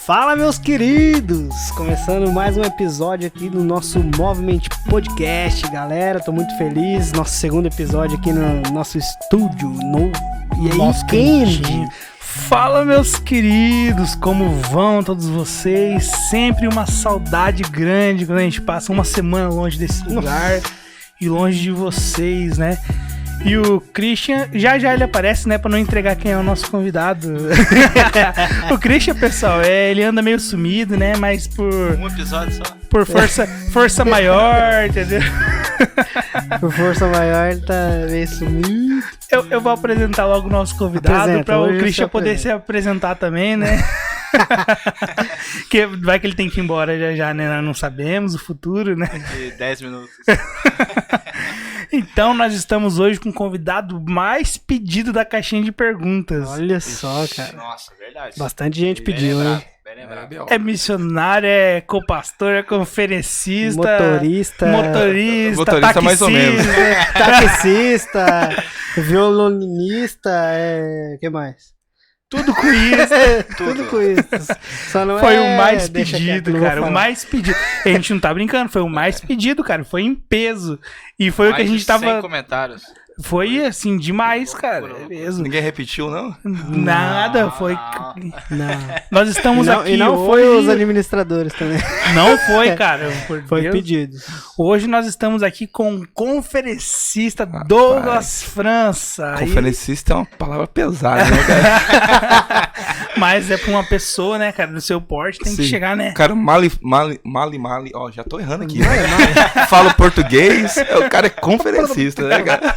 Fala, meus queridos! Começando mais um episódio aqui do nosso Movement Podcast, galera. Tô muito feliz. Nosso segundo episódio aqui no nosso estúdio novo. E aí, Nosso Kendi? Fala, meus queridos, como vão todos vocês? Sempre uma saudade grande quando a gente passa uma semana longe desse lugar e longe de vocês, né? E o Christian, já ele aparece, né, pra não entregar quem é o nosso convidado. O Christian, pessoal, ele anda meio sumido, né, mas por... Um episódio só? Por força maior, entendeu? Por força maior, ele tá meio sumido. Eu vou apresentar logo o nosso convidado para o Christian poder se apresentar também, né? Que vai que ele tem que ir embora já, né? Nós não sabemos o futuro, né? De 10 minutos. Então, nós estamos hoje com o convidado mais pedido da caixinha de perguntas. Olha só, cara. Nossa, verdade. Bastante gente pediu, hein? Bem lembrado. É missionário, é co-pastor, é conferencista, Motorista taxista, mais ou menos. Taxista, violonista, que mais? Tudo com isso. Tudo com isso. Só não Foi o mais deixa pedido, quieto, cara. O mais pedido. A gente não tá brincando, foi o mais pedido, cara. Foi em peso. E foi o que a gente tava. 100 comentários. Foi assim, demais, cara. É mesmo. Ninguém repetiu, não? Nada, foi. Não. Nós estamos aqui. E não hoje... foi os administradores também. Não foi, cara. Foi Deus. pedido. Hoje nós estamos aqui com o conferencista Douglas França. Conferencista é uma palavra pesada, né, cara? Mas é pra uma pessoa, né, cara, do seu porte, tem que chegar, né? O cara mali, ó, já tô errando aqui. Fala português, o cara é conferencista, né, cara?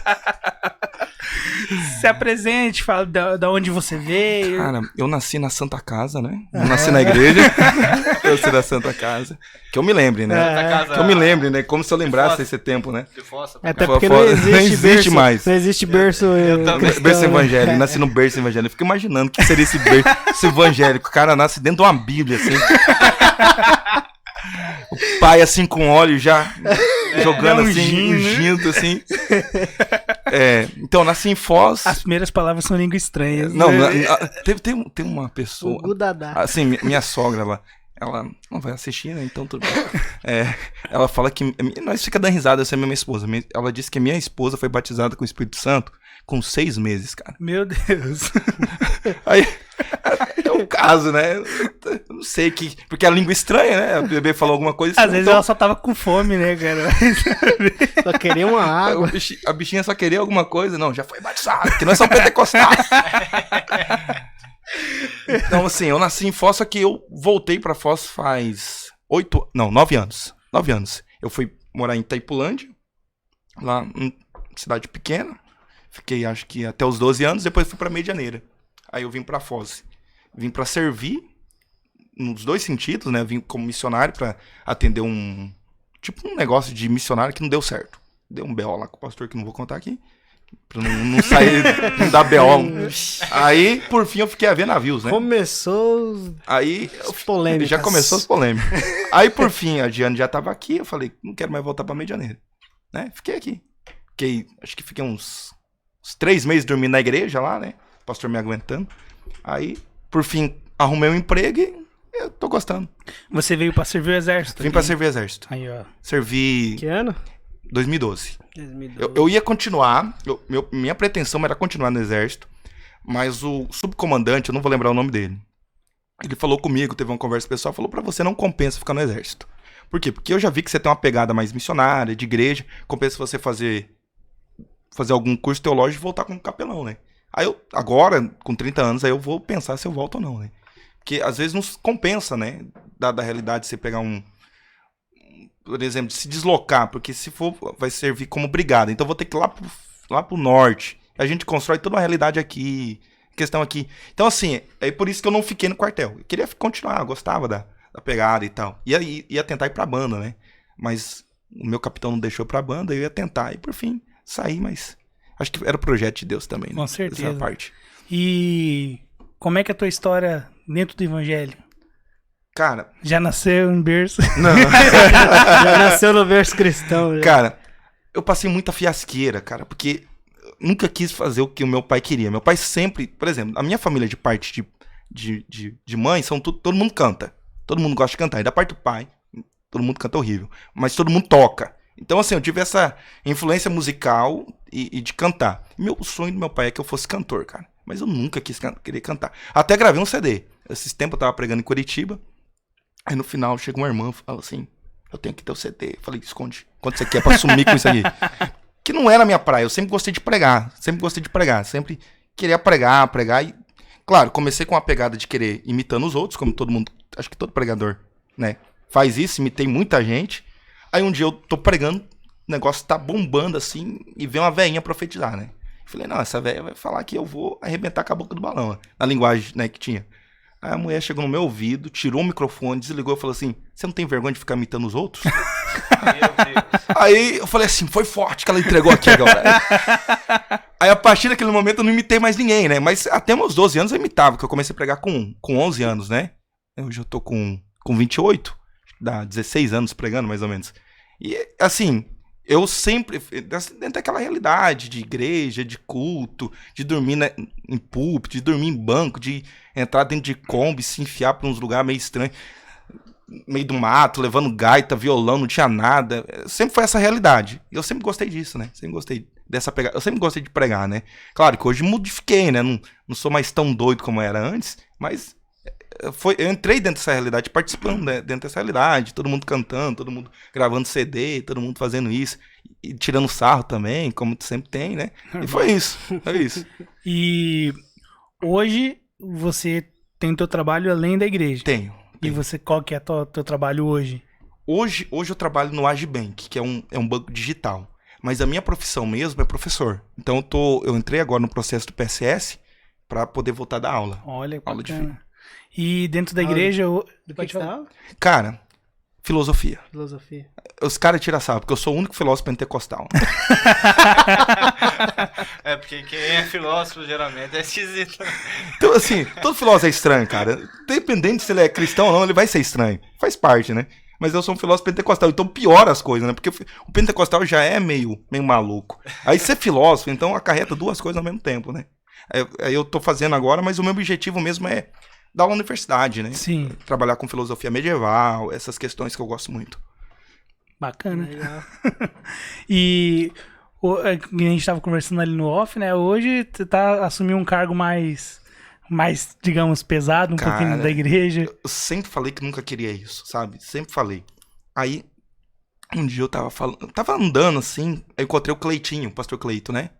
Se apresente, fala da onde você veio. Cara, eu nasci na Santa Casa, né? Não nasci na igreja. Eu nasci na Santa Casa. Que eu me lembre, né? Que eu me lembre, né? Como se eu lembrasse esse tempo, né? Até porque não existe berço, mais. Não existe berço cristão, Berço né? evangélico. Nasci no berço evangélico. Eu fico imaginando o que seria esse berço evangélico. O cara nasce dentro de uma bíblia, assim. O pai, assim, com óleo já jogando assim, ungindo, assim. Então, nasci em Foz. As primeiras palavras são língua estranha. Não, tem uma pessoa. O Gudadá. Assim, minha sogra, ela não vai assistir, né? Então tudo bem. Ela fala que. Nós fica dando risada, essa é minha esposa. Ela disse que a minha esposa foi batizada com o Espírito Santo com 6 meses, cara. Meu Deus. Aí. É um caso, né? Eu não sei que. Porque é a língua estranha, né? A bebê falou alguma coisa. Às vezes ela só tava com fome, né, cara? Só queria uma água. A bichinha só queria alguma coisa. Não, já foi batizado, porque nós somos pentecostais. Então, assim, eu nasci em Foz, só que eu voltei pra Foz faz 9 anos. 9 anos. Eu fui morar em Itaipulândia, lá em cidade pequena. Fiquei, acho que até os 12 anos, depois fui pra Medianeira. Aí eu vim pra Foz. Vim pra servir, nos dois sentidos, né? Vim como missionário pra atender um negócio de missionário que não deu certo. Deu um BO lá com o pastor que não vou contar aqui. Pra não sair, não dar BO. Aí, por fim, eu fiquei a ver navios, né? Começou aí, as polêmicas. Já começou as polêmicas. Aí, por fim, a Diane já tava aqui. Eu falei, não quero mais voltar pra Medianeira. Né? Fiquei aqui. Acho que fiquei uns 3 meses dormindo na igreja lá, né? O pastor me aguentando. Aí, por fim, arrumei um emprego e eu tô gostando. Você veio pra servir o exército? Vim pra servir o exército. Aí, ó. Servi... Que ano? 2012. 2012. Eu ia continuar, minha pretensão era continuar no exército, mas o subcomandante, eu não vou lembrar o nome dele, ele falou comigo, teve uma conversa pessoal, falou pra você não compensa ficar no exército. Por quê? Porque eu já vi que você tem uma pegada mais missionária, de igreja, compensa você fazer algum curso teológico e voltar como capelão, né? Aí eu, agora, com 30 anos, aí eu vou pensar se eu volto ou não, né? Porque às vezes não compensa, né? Da realidade você pegar por exemplo, se deslocar, porque se for, vai servir como brigada. Então eu vou ter que ir lá pro norte. A gente constrói toda uma realidade aqui, questão aqui. Então assim, é por isso que eu não fiquei no quartel. Eu queria continuar, eu gostava da pegada e tal. Ia tentar ir pra banda, né? Mas o meu capitão não deixou pra banda, eu ia tentar. E por fim, saí, mas acho que era o projeto de Deus também, né? Com certeza. Essa parte. E como é que é a tua história dentro do evangelho? Cara... Já nasceu em berço? Não. Já nasceu no berço cristão. Já. Cara, eu passei muita fiasqueira, cara, porque nunca quis fazer o que o meu pai queria. Meu pai sempre, por exemplo, a minha família de parte de mãe, todo mundo canta. Todo mundo gosta de cantar. E da parte do pai, todo mundo canta horrível. Mas todo mundo toca. Então, assim, eu tive essa influência musical e de cantar. O sonho do meu pai é que eu fosse cantor, cara. Mas eu nunca querer cantar. Até gravei um CD. Esses tempos eu tava pregando em Curitiba. Aí no final chega uma irmã e fala assim: eu tenho que ter o CD. Eu falei: esconde. Quanto você quer pra sumir com isso aí? Que não era a minha praia. Eu sempre gostei de pregar. Sempre queria pregar. E, claro, comecei com uma pegada de querer imitando os outros, como todo mundo, acho que todo pregador, né? Faz isso, imitei muita gente. Aí um dia eu tô pregando, o negócio tá bombando assim, e vem uma velhinha profetizar, né? Falei: não, essa velha vai falar que eu vou arrebentar com a boca do balão, né? Na linguagem, né, que tinha. Aí a mulher chegou no meu ouvido, tirou o microfone, desligou e falou assim: você não tem vergonha de ficar imitando os outros? Meu Deus. Aí eu falei assim: foi forte que ela entregou aqui, galera. Aí a partir daquele momento eu não imitei mais ninguém, né? Mas até meus 12 anos eu imitava, porque eu comecei a pregar com 11 anos, né? Hoje eu tô com 28, dá 16 anos pregando, mais ou menos. E assim, eu sempre, dentro daquela realidade de igreja, de culto, de dormir em púlpito, de dormir em banco, de entrar dentro de Kombi, se enfiar pra uns lugares meio estranhos, meio do mato, levando gaita, violão, não tinha nada. Sempre foi essa realidade. E eu sempre gostei disso, né? Sempre gostei dessa pegada. Eu sempre gostei de pregar, né? Claro que hoje modifiquei, né? Não sou mais tão doido como era antes, mas eu entrei dentro dessa realidade, participando, né, dentro dessa realidade, todo mundo cantando, todo mundo gravando CD, todo mundo fazendo isso, e tirando sarro também, como sempre tem, né? E foi isso. E hoje você tem teu trabalho além da igreja? Tenho. E você, qual que é teu trabalho hoje? Hoje eu trabalho no Agibank, que é um banco digital. Mas a minha profissão mesmo é professor. Então eu entrei agora no processo do PSS para poder voltar a dar aula. Olha, aula de bacana. E dentro da igreja... Depois de falar? Cara, filosofia. Filosofia. Os caras tiram sarro, porque eu sou o único filósofo pentecostal. É, porque quem é filósofo geralmente é esquisito. Então, assim, todo filósofo é estranho, cara. Dependendo se ele é cristão ou não, ele vai ser estranho. Faz parte, né? Mas eu sou um filósofo pentecostal, então piora as coisas, né? Porque o pentecostal já é meio maluco. Aí ser filósofo, então acarreta duas coisas ao mesmo tempo, né? Aí eu tô fazendo agora, mas o meu objetivo mesmo é dar uma universidade, né? Sim. Trabalhar com filosofia medieval, essas questões que eu gosto muito. Bacana. Legal. E a gente tava conversando ali no off, né? Hoje tu tá assumindo um cargo mais, digamos, pesado, pouquinho da igreja. Eu sempre falei que nunca queria isso, sabe? Sempre falei. Aí, um dia eu tava andando assim, aí eu encontrei o Cleitinho, o pastor Cleito, né?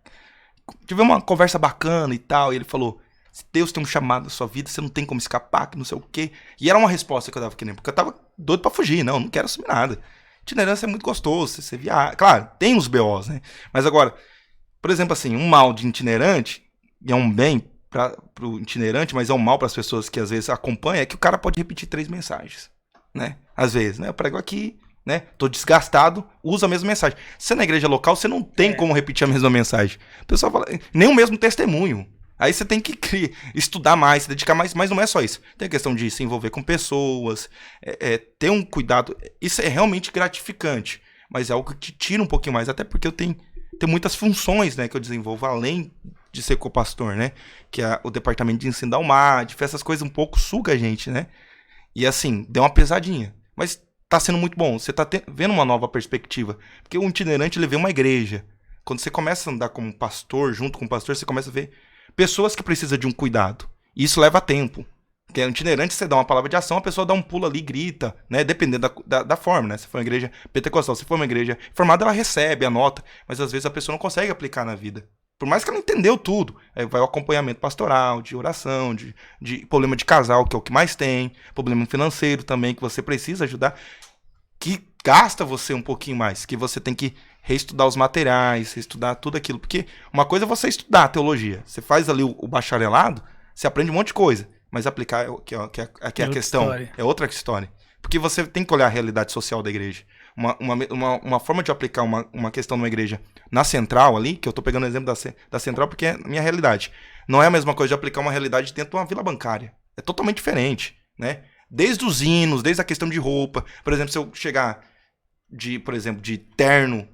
Tivemos uma conversa bacana e tal, e ele falou: se Deus tem um chamado na sua vida, você não tem como escapar, que não sei o quê. E era uma resposta que eu dava aqui, né? Porque eu tava doido pra fugir, não quero assumir nada. Itinerância é muito gostoso, você viaja. Claro, tem os BOs, né? Mas agora, por exemplo, assim, um mal de itinerante, e é um bem pro itinerante, mas é um mal para as pessoas que às vezes acompanham, é que o cara pode repetir 3 mensagens, né? Às vezes, né? Eu prego aqui, né? Tô desgastado, usa a mesma mensagem. Se é na igreja local, você não tem como repetir a mesma mensagem. O pessoal fala, nem o mesmo testemunho. Aí você tem que estudar mais, se dedicar mais, mas não é só isso. Tem a questão de se envolver com pessoas, ter um cuidado. Isso é realmente gratificante, mas é algo que te tira um pouquinho mais, até porque eu tenho muitas funções, né, que eu desenvolvo além de ser co-pastor, né? Que é o departamento de ensino da UMAD, essas coisas um pouco suga a gente, né? E assim, deu uma pesadinha. Mas tá sendo muito bom, você tá vendo uma nova perspectiva. Porque o itinerante, ele vê uma igreja. Quando você começa a andar como pastor, junto com o pastor, você começa a ver pessoas que precisam de um cuidado. E isso leva tempo. Porque itinerante, você dá uma palavra de ação, a pessoa dá um pulo ali e grita, né? Dependendo da forma, né? Se for uma igreja pentecostal, se for uma igreja formada, ela recebe, anota. Mas às vezes a pessoa não consegue aplicar na vida. Por mais que ela entendeu tudo. Aí vai o acompanhamento pastoral, de oração, de problema de casal, que é o que mais tem. Problema financeiro também, que você precisa ajudar. Que gasta você um pouquinho mais. Que você tem que reestudar os materiais, reestudar tudo aquilo. Porque uma coisa é você estudar a teologia. Você faz ali o bacharelado, você aprende um monte de coisa. Mas aplicar que é a questão. História. É outra história. Porque você tem que olhar a realidade social da igreja. Uma forma de aplicar uma questão numa igreja na central ali, que eu tô pegando o exemplo da central porque é a minha realidade. Não é a mesma coisa de aplicar uma realidade dentro de uma vila bancária. É totalmente diferente, né? Desde os hinos, desde a questão de roupa. Por exemplo, se eu chegar por exemplo, de terno,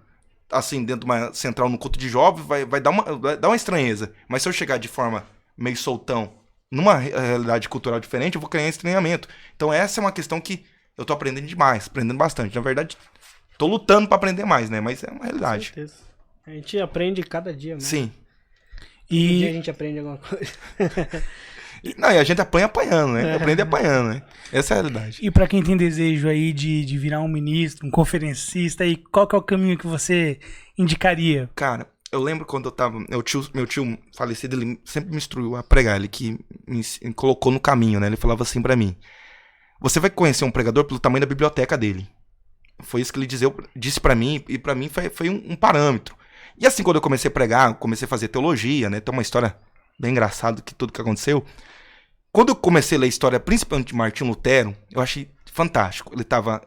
assim, dentro de uma central no culto de jovens, vai dar uma estranheza. Mas se eu chegar de forma meio soltão, numa realidade cultural diferente, eu vou criar esse treinamento. Então essa é uma questão que eu tô aprendendo demais, aprendendo bastante. Na verdade, tô lutando pra aprender mais, né? Mas é uma realidade. Com certeza. A gente aprende cada dia, mano. Sim. Todo dia a E gente aprende alguma coisa. Não, e a gente apanha apanhando, né? Aprende apanhando, né? Essa é a realidade. E pra quem tem desejo aí de virar um ministro, um conferencista, aí qual que é o caminho que você indicaria? Cara, eu lembro quando eu tava... Meu tio falecido, ele sempre me instruiu a pregar. Ele que me colocou no caminho, né? Ele falava assim pra mim: você vai conhecer um pregador pelo tamanho da biblioteca dele. Foi isso que ele disse pra mim, e pra mim foi um parâmetro. E assim, quando eu comecei a pregar, comecei a fazer teologia, né? Tem uma história bem engraçada que tudo que aconteceu. Quando eu comecei a ler a história, principalmente de Martinho Lutero, eu achei fantástico.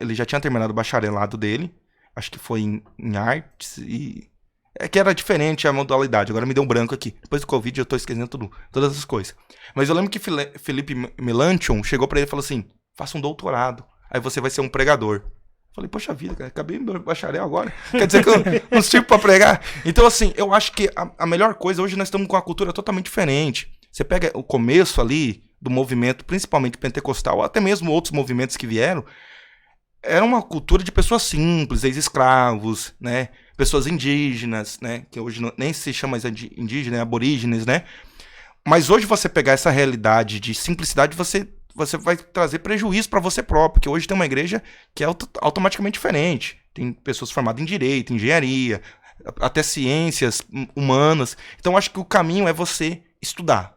Ele já tinha terminado o bacharelado dele, acho que foi em artes, e é que era diferente a modalidade. Agora me deu um branco aqui. Depois do Covid eu tô esquecendo todas essas coisas. Mas eu lembro que Felipe Melanchthon chegou pra ele e falou assim: faça um doutorado, aí você vai ser um pregador. Falei, poxa vida, cara, acabei meu bacharel agora. Quer dizer que eu não sirvo pra pregar? Então, assim, eu acho que a melhor coisa, hoje nós estamos com uma cultura totalmente diferente. Você pega o começo ali do movimento, principalmente pentecostal, ou até mesmo outros movimentos que vieram, era uma cultura de pessoas simples, ex-escravos, né? Pessoas indígenas, né? Que hoje nem se chama mais indígena, é aborígenes, né? Mas hoje você pegar essa realidade de simplicidade, você vai trazer prejuízo para você próprio, porque hoje tem uma igreja que é automaticamente diferente. Tem pessoas formadas em direito, engenharia, até ciências humanas. Então, eu acho que o caminho é você estudar.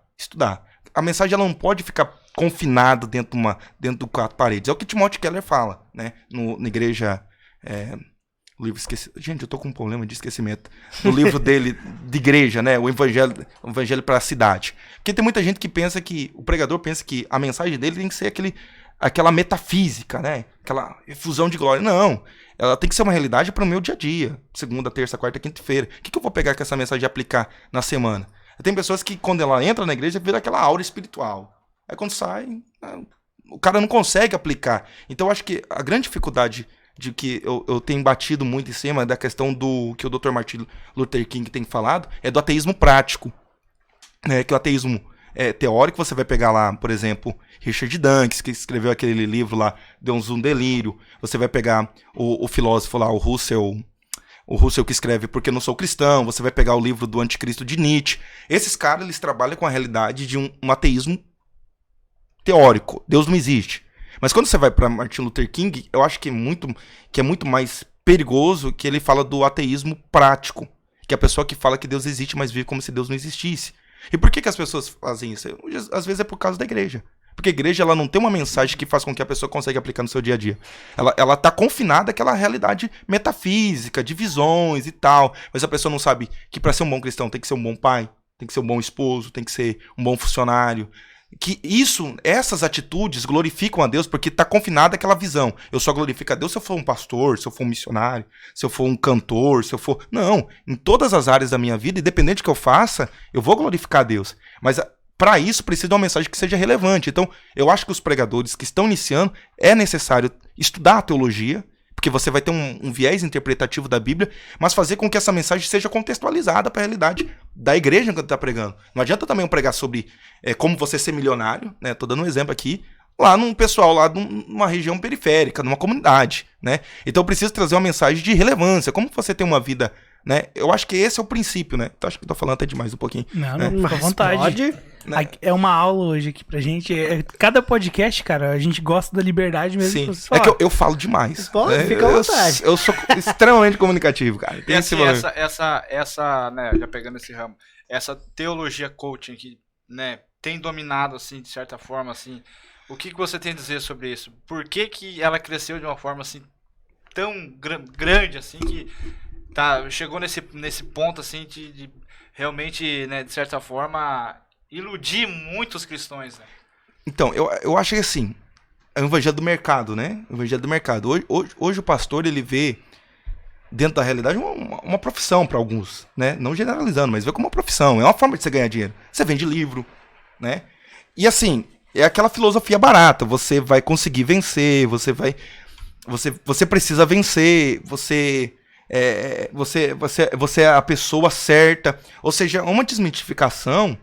A mensagem ela não pode ficar confinada dentro de quatro paredes. É o que Timothy Keller fala, né? Na igreja... o livro Gente, eu tô com um problema de esquecimento. No livro dele, de igreja, né? O Evangelho para a Cidade. Porque tem muita gente que pensa que... O pregador pensa que a mensagem dele tem que ser aquela metafísica, né? Aquela efusão de glória. Não. Ela tem que ser uma realidade para o meu dia a dia. Segunda, terça, quarta, quinta-feira. O que eu vou pegar com essa mensagem e aplicar na semana? Tem pessoas que, quando ela entra na igreja, vira aquela aura espiritual. Aí, quando sai, o cara não consegue aplicar. Então, eu acho que a grande dificuldade de que eu tenho batido muito em cima da questão do que o Dr. Martin Luther King tem falado, é do ateísmo prático. Né? Que o ateísmo teórico, você vai pegar lá, por exemplo, Richard Dawkins, que escreveu aquele livro lá, Deus um Delírio. Você vai pegar o filósofo lá, o Russell que escreve Porque Não Sou Cristão. Você vai pegar o livro do Anticristo de Nietzsche. Esses caras, eles trabalham com a realidade de um ateísmo teórico. Deus não existe. Mas quando você vai para Martin Luther King, eu acho que é muito mais perigoso que ele fala do ateísmo prático. Que é a pessoa que fala que Deus existe, mas vive como se Deus não existisse. E por que as pessoas fazem isso? Às vezes é por causa da igreja. Porque a igreja ela não tem uma mensagem que faz com que a pessoa consiga aplicar no seu dia a dia. Ela tá confinada àquela realidade metafísica, de visões e tal. Mas a pessoa não sabe que para ser um bom cristão tem que ser um bom pai, tem que ser um bom esposo, tem que ser um bom funcionário. Que essas atitudes glorificam a Deus porque está confinada àquela visão. Eu só glorifico a Deus se eu for um pastor, se eu for um missionário, se eu for um cantor, se eu for... Não, em todas as áreas da minha vida, independente do que eu faça, eu vou glorificar a Deus. Mas para isso precisa de uma mensagem que seja relevante. Então, eu acho que os pregadores que estão iniciando, é necessário estudar a teologia, porque você vai ter um viés interpretativo da Bíblia, mas fazer com que essa mensagem seja contextualizada para a realidade da igreja que está pregando. Não adianta também eu pregar sobre como você ser milionário, né? Tô dando um exemplo aqui, lá num pessoal lá numa região periférica, numa comunidade, né? Então eu preciso trazer uma mensagem de relevância, como você tem uma vida, né? Eu acho que esse é o princípio, né? Então acho que eu tô falando até demais um pouquinho. Não, né? fica à vontade. Pode. Né? É uma aula hoje aqui pra gente. Cada podcast, cara, a gente gosta da liberdade mesmo. Sim. É que eu falo demais. Pode, fica à vontade. Eu sou extremamente comunicativo, cara. E assim, essa, né, já pegando esse ramo, essa teologia coaching que, né, tem dominado, assim, de certa forma, assim, o que você tem a dizer sobre isso? Por que ela cresceu de uma forma, assim, tão grande, assim, que chegou nesse ponto, assim, de realmente, né, de certa forma, iludir muitos cristãos, né? Então, eu acho que assim, é o evangelho do mercado, né? O evangelho do mercado. Hoje o pastor, ele vê dentro da realidade uma profissão para alguns, né? Não generalizando, mas vê como uma profissão. É uma forma de você ganhar dinheiro. Você vende livro, né? E assim, é aquela filosofia barata. Você vai conseguir vencer, você precisa vencer, você é a pessoa certa. Ou seja, uma desmitificação.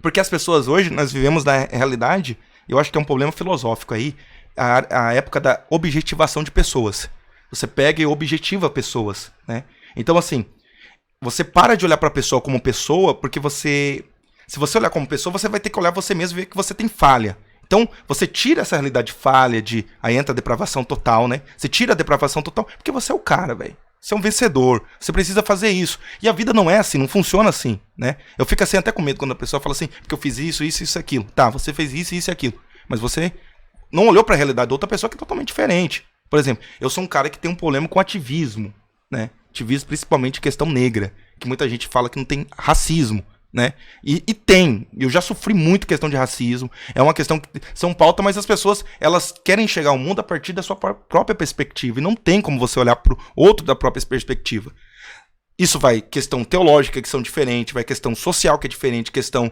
Porque as pessoas hoje, nós vivemos na realidade, eu acho que é um problema filosófico aí, a época da objetivação de pessoas. Você pega e objetiva pessoas, né? Então, assim, você para de olhar pra pessoa como pessoa, porque se você olhar como pessoa, você vai ter que olhar você mesmo e ver que você tem falha. Então, você tira essa realidade falha aí entra a depravação total, né? Você tira a depravação total, porque você é o cara, velho. Você é um vencedor, você precisa fazer isso. E a vida não é assim, não funciona assim, né? Eu fico assim até com medo quando a pessoa fala assim, porque eu fiz isso, aquilo. Tá, você fez isso e aquilo. Mas você não olhou pra realidade da outra pessoa que é totalmente diferente. Por exemplo, eu sou um cara que tem um problema com ativismo, né? Ativismo principalmente questão negra, que muita gente fala que não tem racismo, né? E tem. Eu já sofri muito questão de racismo. É uma questão que são pauta, mas as pessoas, elas querem chegar ao mundo a partir da sua própria perspectiva. E não tem como você olhar pro outro da própria perspectiva. Isso vai questão teológica, que são diferentes, vai questão social, que é diferente, questão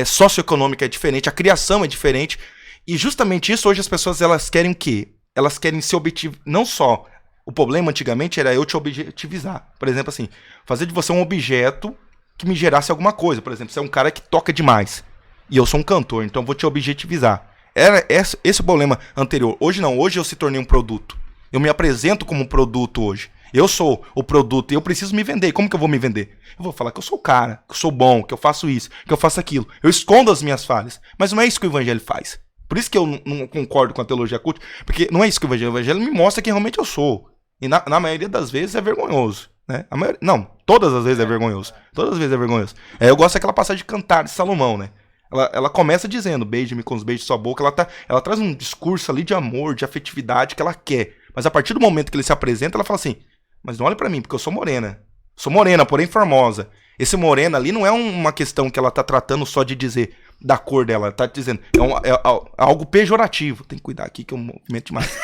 socioeconômica é diferente, a criação é diferente. E justamente isso, hoje as pessoas, elas querem o quê? Elas querem se objetivar, não só... O problema antigamente era eu te objetivizar. Por exemplo, assim, fazer de você um objeto que me gerasse alguma coisa. Por exemplo, você é um cara que toca demais. E eu sou um cantor, então eu vou te objetivizar. Era esse o problema anterior. Hoje não, hoje eu se tornei um produto. Eu me apresento como um produto hoje. Eu sou o produto e eu preciso me vender. Como que eu vou me vender? Eu vou falar que eu sou o cara, que eu sou bom, que eu faço isso, que eu faço aquilo. Eu escondo as minhas falhas. Mas não é isso que o evangelho faz. Por isso que eu não concordo com a teologia cult, porque não é isso que o evangelho me mostra quem realmente eu sou. E na maioria das vezes é vergonhoso, né? Não, todas as vezes é vergonhoso. Todas as vezes é vergonhoso. Eu gosto daquela passagem de Cantar de Salomão, né? Ela começa dizendo, beije-me com os beijos de sua boca. Ela traz um discurso ali de amor, de afetividade que ela quer. Mas a partir do momento que ele se apresenta, ela fala assim, mas não olhe pra mim, porque eu sou morena. Sou morena, porém formosa. Esse morena ali não é uma questão que ela tá tratando só de dizer da cor dela. Ela tá dizendo, é algo pejorativo. Tem que cuidar aqui que eu movimento demais.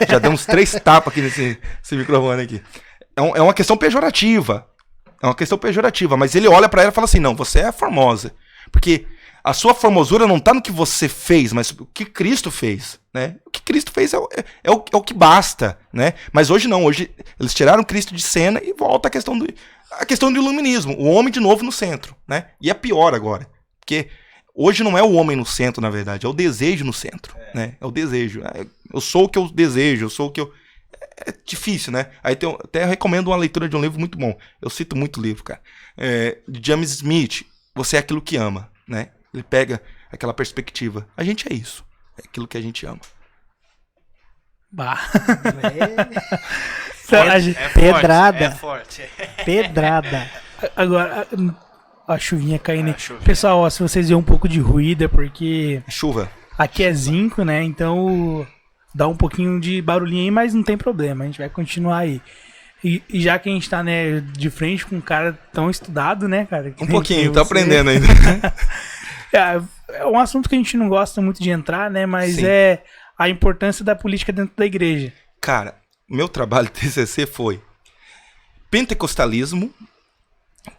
Já deu uns 3 tapas aqui nesse microfone aqui. É uma questão pejorativa. É uma questão pejorativa. Mas ele olha pra ela e fala assim, não, você é formosa. Porque a sua formosura não tá no que você fez, mas o que Cristo fez, né? O que Cristo fez é o que basta, né? Mas hoje não, hoje eles tiraram Cristo de cena e volta a questão do iluminismo, o homem de novo no centro, né? E é pior agora, porque hoje não é o homem no centro, na verdade, é o desejo no centro, né? É o desejo. Eu sou o que eu desejo, eu sou o que eu... É difícil, né? Aí até recomendo uma leitura de um livro muito bom. Eu cito muito livro, cara. De James Smith, Você é aquilo que ama, né? Ele pega aquela perspectiva. A gente é isso. É aquilo que a gente ama. Bah. Pedrada. É forte. Pedrada. Agora, a chuvinha caindo. Pessoal, ó, se vocês verem um pouco de ruído, é porque Chuva. aqui é zinco, né? Então dá um pouquinho de barulhinho aí, mas não tem problema. A gente vai continuar aí. E já que a gente tá, né, de frente com um cara tão estudado, né, cara? Um pouquinho, tô aprendendo ainda. É um assunto que a gente não gosta muito de entrar, né? Mas Sim. é a importância da política dentro da igreja. Cara, meu trabalho de TCC foi pentecostalismo.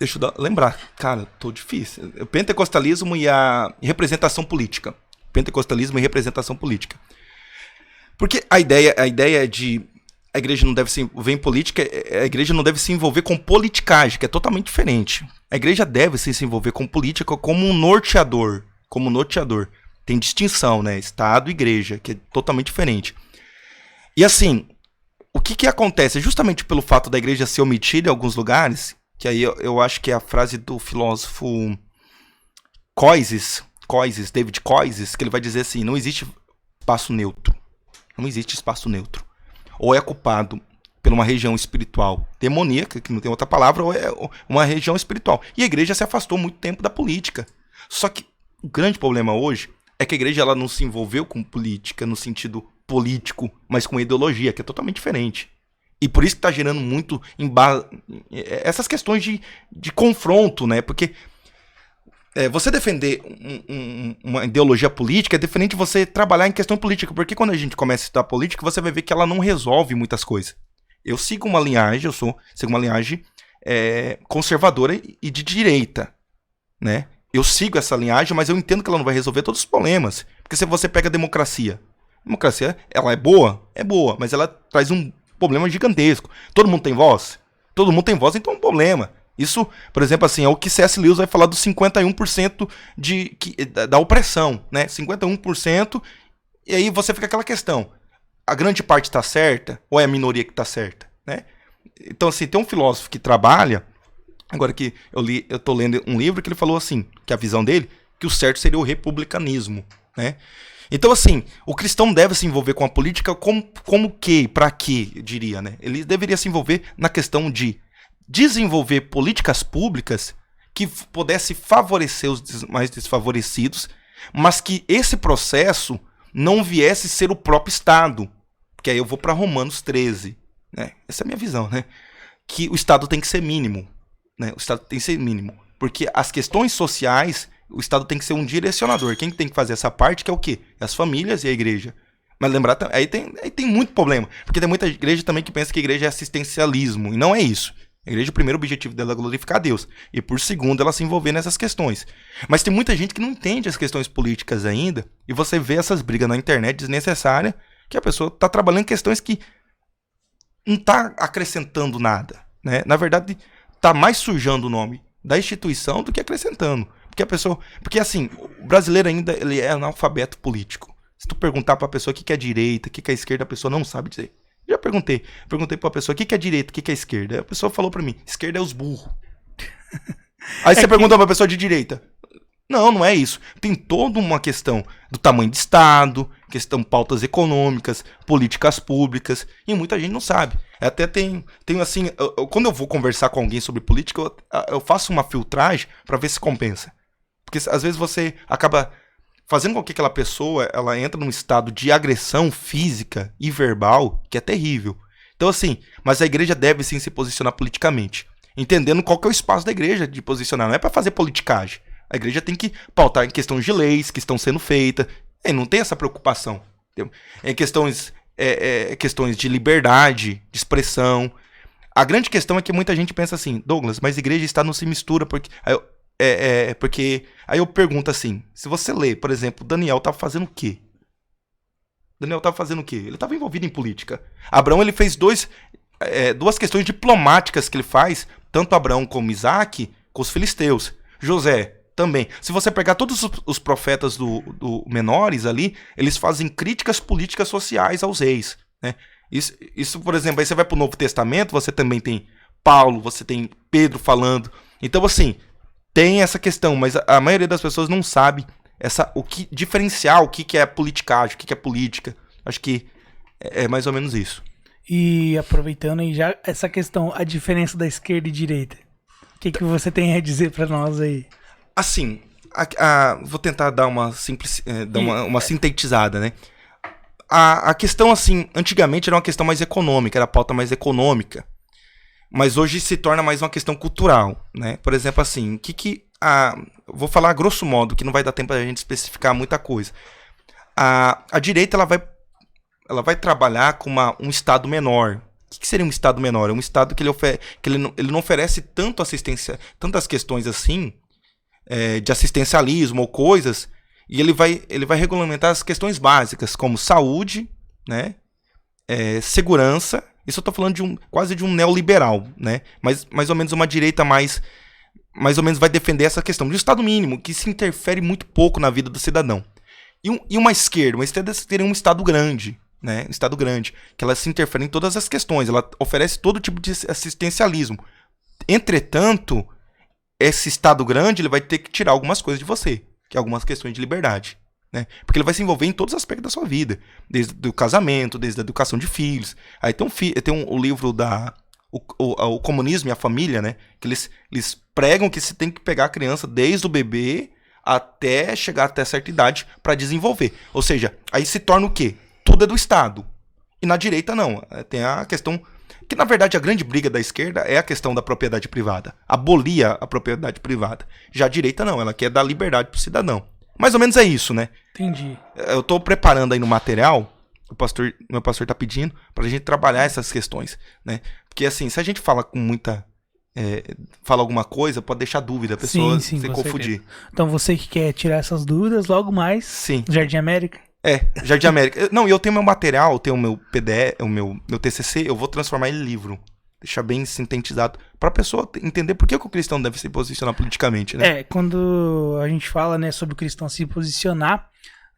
Deixa eu lembrar. Cara, tô difícil. Pentecostalismo e a representação política. Pentecostalismo e representação política. Porque a ideia é de... A igreja não deve se envolver em política, a igreja não deve se envolver com politicagem, que é totalmente diferente. A igreja deve se envolver com política como um norteador. Como norteador. Tem distinção, né? Estado e igreja, que é totalmente diferente. E assim, o que acontece? Justamente pelo fato da igreja ser omitida em alguns lugares, que aí eu acho que é a frase do filósofo Coises, David Coises, que ele vai dizer assim, não existe espaço neutro. Não existe espaço neutro. Ou é ocupado por uma região espiritual demoníaca, que não tem outra palavra, ou é uma região espiritual. E a igreja se afastou muito tempo da política. Só que o grande problema hoje é que a igreja ela não se envolveu com política no sentido político, mas com ideologia, que é totalmente diferente. E por isso que está gerando muito essas questões de confronto, né? Porque você defender uma ideologia política é diferente de você trabalhar em questão política. Porque quando a gente começa a estudar política, você vai ver que ela não resolve muitas coisas. Eu sigo uma linhagem, sigo uma linhagem conservadora e de direita, né? Eu sigo essa linhagem, mas eu entendo que ela não vai resolver todos os problemas. Porque se você pega a democracia, ela é boa, mas ela traz um problema gigantesco. Todo mundo tem voz? Todo mundo tem voz, então é um problema. Isso, por exemplo, assim, é o que C.S. Lewis vai falar dos 51% da opressão, né? 51%, e aí você fica aquela questão, a grande parte está certa ou é a minoria que está certa, né? Então, assim, tem um filósofo que trabalha, agora que eu tô lendo um livro que ele falou assim, que a visão dele, que o certo seria o republicanismo, né? Então, assim, o cristão deve se envolver com a política como que, para quê, eu diria, né? Ele deveria se envolver na questão de desenvolver políticas públicas que pudesse favorecer os mais desfavorecidos, mas que esse processo não viesse ser o próprio Estado. Porque aí eu vou para Romanos 13, né? Essa é a minha visão, né? Que o Estado tem que ser mínimo, né? O Estado tem que ser mínimo, porque as questões sociais, o Estado tem que ser um direcionador. Quem tem que fazer essa parte que é o quê? As famílias e a igreja. Mas lembrar, aí tem muito problema, porque tem muita igreja também que pensa que a igreja é assistencialismo, e não é isso. A igreja, o primeiro objetivo dela é glorificar a Deus, e por segundo ela se envolver nessas questões. Mas tem muita gente que não entende as questões políticas ainda, e você vê essas brigas na internet desnecessárias, que a pessoa está trabalhando em questões que não está acrescentando nada, né? Na verdade, está mais sujando o nome da instituição do que acrescentando. Porque assim, o brasileiro ainda ele é analfabeto político. Se tu perguntar pra pessoa o que é direita, o que é esquerda, a pessoa não sabe dizer. Já perguntei pra pessoa o que é direita, o que é esquerda. A pessoa falou pra mim, esquerda é os burros. Aí você pergunta pra pessoa de direita. Não é isso. Tem toda uma questão do tamanho de Estado, questão pautas econômicas, políticas públicas, e muita gente não sabe. Até tem assim, quando eu vou conversar com alguém sobre política, eu faço uma filtragem pra ver se compensa. Porque às vezes você acaba fazendo com que aquela pessoa ela entra num estado de agressão física e verbal que é terrível. Então assim, mas a igreja deve sim se posicionar politicamente, entendendo qual que é o espaço da igreja de posicionar. Não é para fazer politicagem. A igreja tem que pautar em questões de leis que estão sendo feitas. E não tem essa preocupação. Em questões de liberdade, de expressão. A grande questão é que muita gente pensa assim, Douglas, mas a igreja está não se mistura porque... porque aí eu pergunto assim, se você lê, por exemplo, Daniel estava fazendo o quê? Ele estava envolvido em política. Abraão ele fez duas questões diplomáticas que ele faz, tanto Abraão como Isaac, com os filisteus. José também. Se você pegar todos os profetas do menores ali, eles fazem críticas políticas sociais aos reis, né? Isso, por exemplo, aí você vai para o Novo Testamento, você também tem Paulo, você tem Pedro falando. Então, assim, tem essa questão, mas a maioria das pessoas não sabe diferenciar o que é politicagem, o que é política. Acho que é mais ou menos isso. E aproveitando aí já essa questão, a diferença da esquerda e direita. O que você tem a dizer para nós aí? Assim, vou tentar dar uma sintetizada, né? A questão, assim, antigamente era uma questão mais econômica, era a pauta mais econômica. Mas hoje se torna mais uma questão cultural, né? Por exemplo, assim, vou falar a grosso modo, que não vai dar tempo a gente especificar muita coisa. A direita ela vai trabalhar com um Estado menor. O que seria um Estado menor? É um Estado que ele não oferece tantas questões assim, de assistencialismo ou coisas, e ele vai regulamentar as questões básicas, como saúde, né? Segurança. Isso eu tô falando quase de um neoliberal, né? Mas mais ou menos uma direita mais ou menos vai defender essa questão de um Estado mínimo, que se interfere muito pouco na vida do cidadão. E uma esquerda seria um Estado grande, né? Um Estado grande, que ela se interfere em todas as questões, ela oferece todo tipo de assistencialismo. Entretanto, esse Estado grande ele vai ter que tirar algumas coisas de você, que é algumas questões de liberdade. Né? Porque ele vai se envolver em todos os aspectos da sua vida, desde o casamento, desde a educação de filhos. Aí tem o livro o Comunismo e a Família, né? Que eles pregam que você tem que pegar a criança desde o bebê até chegar até certa idade para desenvolver. Ou seja, aí se torna o quê? Tudo é do Estado. E na direita não. Tem a questão que, na verdade, a grande briga da esquerda é a questão da propriedade privada. Abolir a propriedade privada. Já a direita não, ela quer dar liberdade pro cidadão. Mais ou menos é isso, né? Entendi. Eu tô preparando aí no material, meu pastor tá pedindo pra gente trabalhar essas questões, né? Porque assim, se a gente fala com muita... fala alguma coisa, pode deixar dúvida, a pessoa se confundir. Certeza. Então você que quer tirar essas dúvidas, logo mais, sim. Jardim América? Jardim América. Não, e eu tenho meu material, eu tenho o meu PDF, o meu TCC, eu vou transformar ele em livro. deixar bem sintetizado, pra pessoa entender por que o cristão deve se posicionar politicamente, né? Quando a gente fala, né, sobre o cristão se posicionar,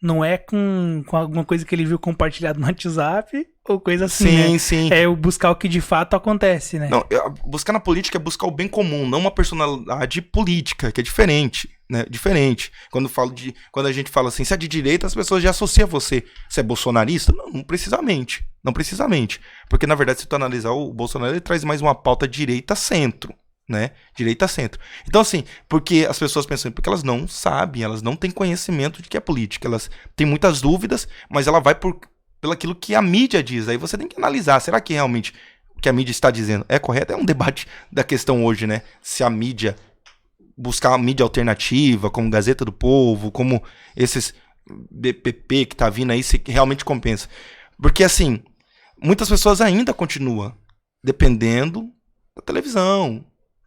não é com alguma coisa que ele viu compartilhado no WhatsApp ou coisa assim, Sim, né? sim. É o buscar o que de fato acontece, né? Não, buscar na política é buscar o bem comum, não uma personalidade política, que é diferente, né? Diferente. Quando a gente fala assim, se é de direita, as pessoas já associam você. Você é bolsonarista? Não precisamente. Não precisamente. Porque, na verdade, se tu analisar, o Bolsonaro ele traz mais uma pauta direita-centro, né? Direita-centro. Então, assim, porque as pessoas pensam, porque elas não sabem, elas não têm conhecimento de que é política, elas têm muitas dúvidas, mas ela vai pelo aquilo que a mídia diz. Aí você tem que analisar, será que realmente o que a mídia está dizendo é correto? É um debate da questão hoje, né? Se a mídia, buscar uma mídia alternativa, como Gazeta do Povo, como esses BPP que tá vindo aí, se realmente compensa. Porque, assim, muitas pessoas ainda continuam dependendo da televisão.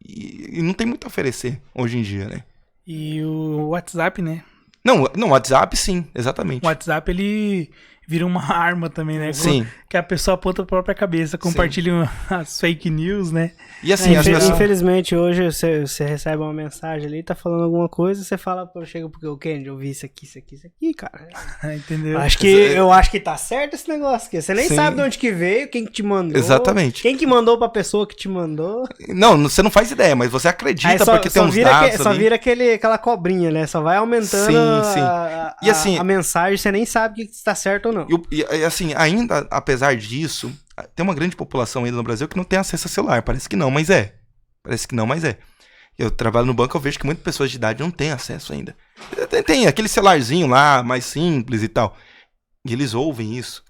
E não tem muito a oferecer hoje em dia, né? E o WhatsApp, né? Não, WhatsApp sim, exatamente. O WhatsApp, ele vira uma arma também, né? Sim. Que a pessoa aponta a própria cabeça, compartilha as fake news, né? E assim, as pessoas... Infelizmente, hoje você recebe uma mensagem ali, tá falando alguma coisa, você fala, chega porque o Kenny, eu vi isso aqui, cara. Entendeu? Eu acho que tá certo esse negócio aqui. Você nem sabe de onde que veio, quem que te mandou. Exatamente. Quem que mandou pra pessoa que te mandou. Não, você não faz ideia, mas você acredita porque tem uns vira dados só ali. vira aquela cobrinha, né? Só vai aumentando E assim, a mensagem, você nem sabe que está certo ou não. E assim, ainda, apesar disso, tem uma grande população ainda no Brasil que não tem acesso a celular. Parece que não, mas é. Eu trabalho no banco, eu vejo que muitas pessoas de idade não têm acesso ainda. Tem aquele celularzinho lá, mais simples e tal. E eles ouvem isso.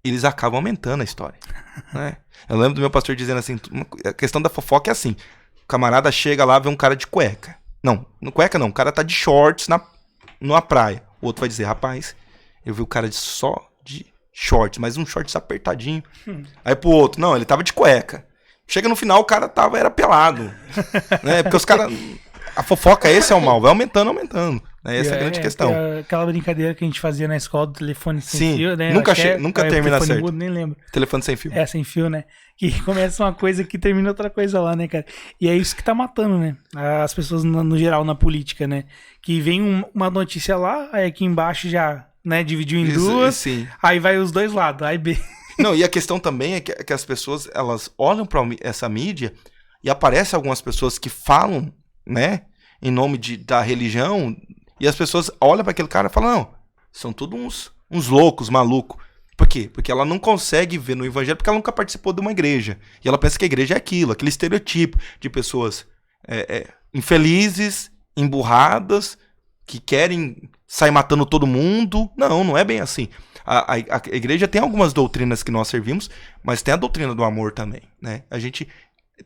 E eles acabam aumentando a história. Né? Eu lembro do meu pastor dizendo assim, a questão da fofoca é assim. O camarada chega lá, vê um cara de cueca. Não cueca não, o cara tá de shorts numa praia. O outro vai dizer, rapaz, eu vi o cara só de shorts, mas um shorts apertadinho. Aí pro outro, não, ele tava de cueca. Chega no final, o cara era pelado. Né? Porque os caras... A fofoca, esse é o mal, vai aumentando. Né? Essa é a grande questão. Aquela brincadeira que a gente fazia na escola do telefone sem fio, né? Nunca termina certo. Mudo, nem lembro. Telefone sem fio. Sem fio, né? Que começa uma coisa que termina outra coisa lá, né, cara? E é isso que tá matando, né? As pessoas no geral, na política, né? Que vem uma notícia lá, aí aqui embaixo já, né, dividiu em duas, sim. Aí vai os dois lados, A e B. Não, e a questão também é que as pessoas, elas olham pra essa mídia e aparecem algumas pessoas que falam, né, em nome da religião, e as pessoas olham pra aquele cara e falam, não, são todos uns loucos, malucos. Por quê? Porque ela não consegue ver no evangelho, porque ela nunca participou de uma igreja. E ela pensa que a igreja é aquilo, aquele estereotipo de pessoas infelizes, emburradas, que querem sair matando todo mundo. Não é bem assim. A igreja tem algumas doutrinas que nós servimos, mas tem a doutrina do amor também, né? A gente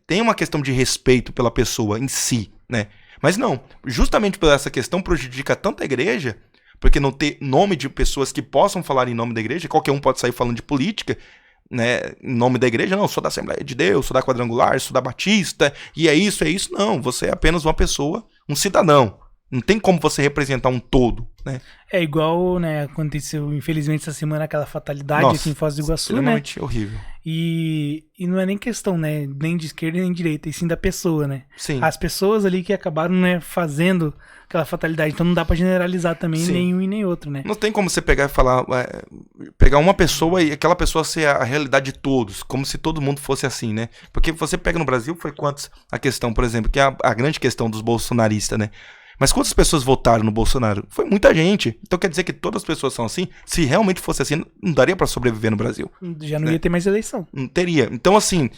tem uma questão de respeito pela pessoa em si, né? Mas não, justamente por essa questão prejudica tanto a igreja, porque não ter nome de pessoas que possam falar em nome da igreja, qualquer um pode sair falando de política, né, em nome da igreja, não, sou da Assembleia de Deus, sou da Quadrangular, sou da Batista, e é isso, não, você é apenas uma pessoa, um cidadão. Não tem como você representar um todo, né? É igual, né, aconteceu, infelizmente, essa semana, aquela fatalidade aqui em Foz do Iguaçu, extremamente né? horrível. E não é nem questão, né, nem de esquerda nem de direita, e sim da pessoa, né? Sim. As pessoas ali que acabaram, né, fazendo aquela fatalidade, então não dá pra generalizar também nenhum e nem outro, né? Não tem como você pegar e falar, pegar uma pessoa e aquela pessoa ser a realidade de todos, como se todo mundo fosse assim, né? Porque você pega no Brasil, foi quantos, a questão, por exemplo, que é a grande questão dos bolsonaristas, né? Mas quantas pessoas votaram no Bolsonaro? Foi muita gente. Então quer dizer que todas as pessoas são assim? Se realmente fosse assim, não daria pra sobreviver no Brasil. Já não ia ter mais eleição. Não teria. Então assim,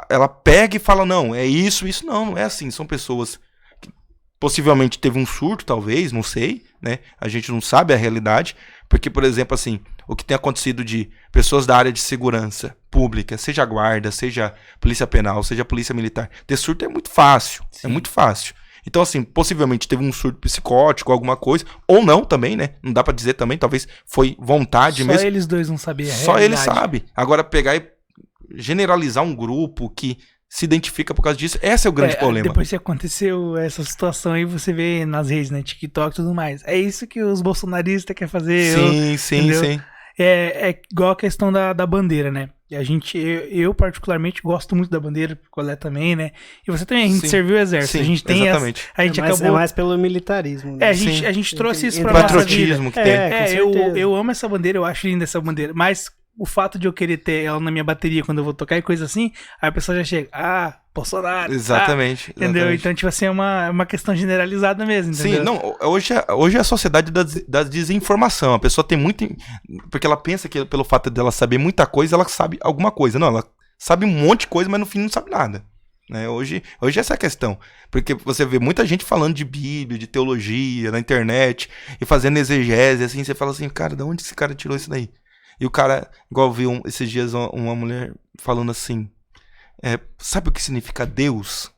ela pega e fala, não, é isso. Não é assim. São pessoas que possivelmente teve um surto, talvez, não sei, né? A gente não sabe a realidade. Porque, por exemplo, assim, o que tem acontecido de pessoas da área de segurança pública, seja a guarda, seja polícia penal, seja polícia militar, ter surto é muito fácil. Sim. É muito fácil. Então, assim, possivelmente teve um surto psicótico, alguma coisa, ou não também, né? Não dá pra dizer também, talvez foi vontade mesmo. Só eles dois não sabiam a realidade. Só eles sabem. Agora, pegar e generalizar um grupo que se identifica por causa disso, esse é o grande problema. Depois que aconteceu essa situação aí, você vê nas redes, né, TikTok e tudo mais. É isso que os bolsonaristas querem fazer. Sim. É igual a questão da bandeira, né? E eu particularmente gosto muito da bandeira, o Colé também, né? E você também, a gente serviu o exército. Sim, a gente tem exatamente. a gente É acabou... mais pelo militarismo, né? a gente trouxe isso pra O nossa vida. patriotismo que tem. com certeza. Eu amo essa bandeira, eu acho linda essa bandeira, mas o fato de eu querer ter ela na minha bateria quando eu vou tocar e coisa assim, aí a pessoa já chega, Bolsonaro. Exatamente. Entendeu? Exatamente. Então, tipo assim, é uma questão generalizada mesmo, entendeu? Sim, não, hoje é a sociedade da desinformação. A pessoa tem muito. Porque ela pensa que pelo fato dela saber muita coisa, ela sabe alguma coisa. Não, ela sabe um monte de coisa, mas no fim não sabe nada. Né? Hoje essa é a questão. Porque você vê muita gente falando de Bíblia, de teologia na internet e fazendo exegese, assim, você fala assim, cara, de onde esse cara tirou isso daí? E o cara, igual eu vi esses dias uma mulher falando assim, sabe o que significa Deus?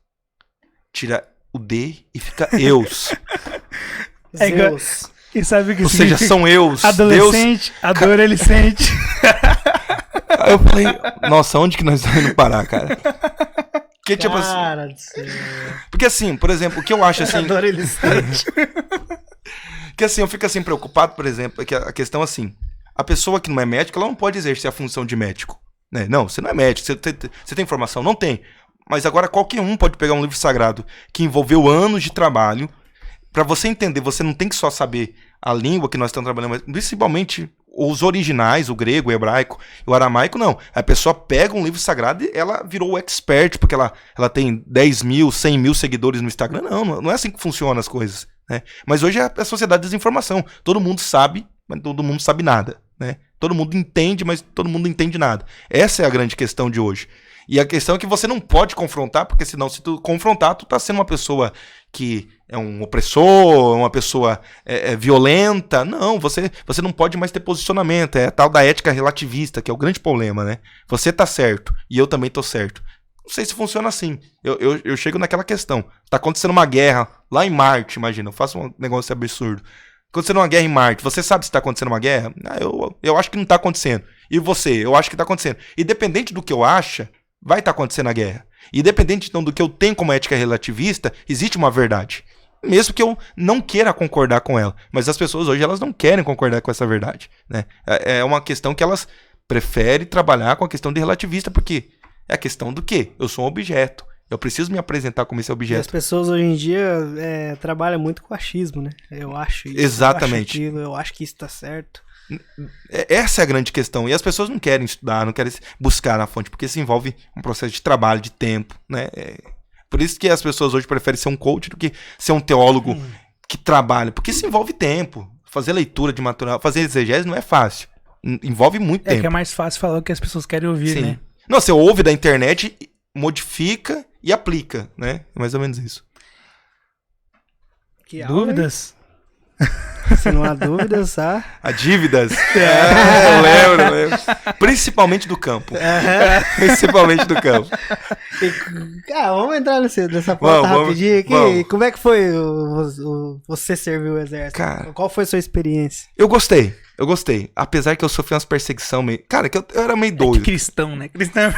Tira o D e fica eus. É igual- Zeus. E sabe o que Ou seja, são eus. adolescente, a dor ele sente. Aí eu falei, nossa, onde que nós estamos indo parar, cara? Porque, tipo assim, Cara do céu. porque assim, por exemplo, o que eu acho assim, Adoro ele sente. que assim, eu fico assim preocupado, por exemplo, é que a questão assim, a pessoa que não é médico, ela não pode exercer a função de médico, né? Não, você não é médico, você tem formação? Não tem. Mas agora qualquer um pode pegar um livro sagrado que envolveu anos de trabalho. Pra você entender, você não tem que só saber a língua que nós estamos trabalhando, mas principalmente os originais, o grego, o hebraico, o aramaico, não. A pessoa pega um livro sagrado e ela virou expert, porque ela tem 10 mil, 100 mil seguidores no Instagram. Não é assim que funcionam as coisas, né? Mas hoje é a sociedade da desinformação. Todo mundo sabe, mas todo mundo sabe nada, né? Todo mundo entende, mas todo mundo não entende nada. Essa é a grande questão de hoje. E a questão é que você não pode confrontar, porque senão, se tu confrontar, tu tá sendo uma pessoa que é um opressor, uma pessoa violenta. Não, você não pode mais ter posicionamento. É a tal da ética relativista, que é o grande problema, né? Você tá certo e eu também tô certo. Não sei se funciona assim. Eu chego naquela questão. Tá acontecendo uma guerra lá em Marte, imagina. Eu faço um negócio absurdo. Acontecendo uma guerra em Marte. Você sabe se tá acontecendo uma guerra? Eu acho que não tá acontecendo. E você? Eu acho que tá acontecendo. Independente do que eu acho, vai estar acontecendo a guerra. Independente então do que eu tenho como ética relativista, existe uma verdade. Mesmo que eu não queira concordar com ela. Mas as pessoas hoje elas não querem concordar com essa verdade, né? É uma questão que elas preferem trabalhar com a questão de relativista, porque é a questão do quê? Eu sou um objeto. Eu preciso me apresentar como esse E as objeto. pessoas hoje em dia trabalham muito com achismo, né? Eu acho isso, Exatamente. eu acho aquilo, eu acho que isso tá certo. Essa é a grande questão. E as pessoas não querem estudar, não querem buscar na fonte, porque isso envolve um processo de trabalho, de tempo, né? Por isso que as pessoas hoje preferem ser um coach do que ser um teólogo que trabalha. Porque isso envolve tempo. Fazer leitura de material, fazer exegese não é fácil. Envolve muito É tempo. que é mais fácil falar o que as pessoas querem ouvir, Sim. né? Não, você ouve da internet, modifica e aplica, né? É mais ou menos isso. Que aula, Dúvidas? hein? Se não há dúvidas, tá? A dívidas. Eu lembro. Principalmente do campo. Principalmente do campo. Cara, vamos entrar nessa pauta Vamos, rapidinho aqui. vamos. Como é que foi você servir o exército? Cara. Qual foi a sua experiência? Eu gostei. Apesar que eu sofri umas perseguições meio... Cara, que eu era meio Que doido. cristão, né? Cristão.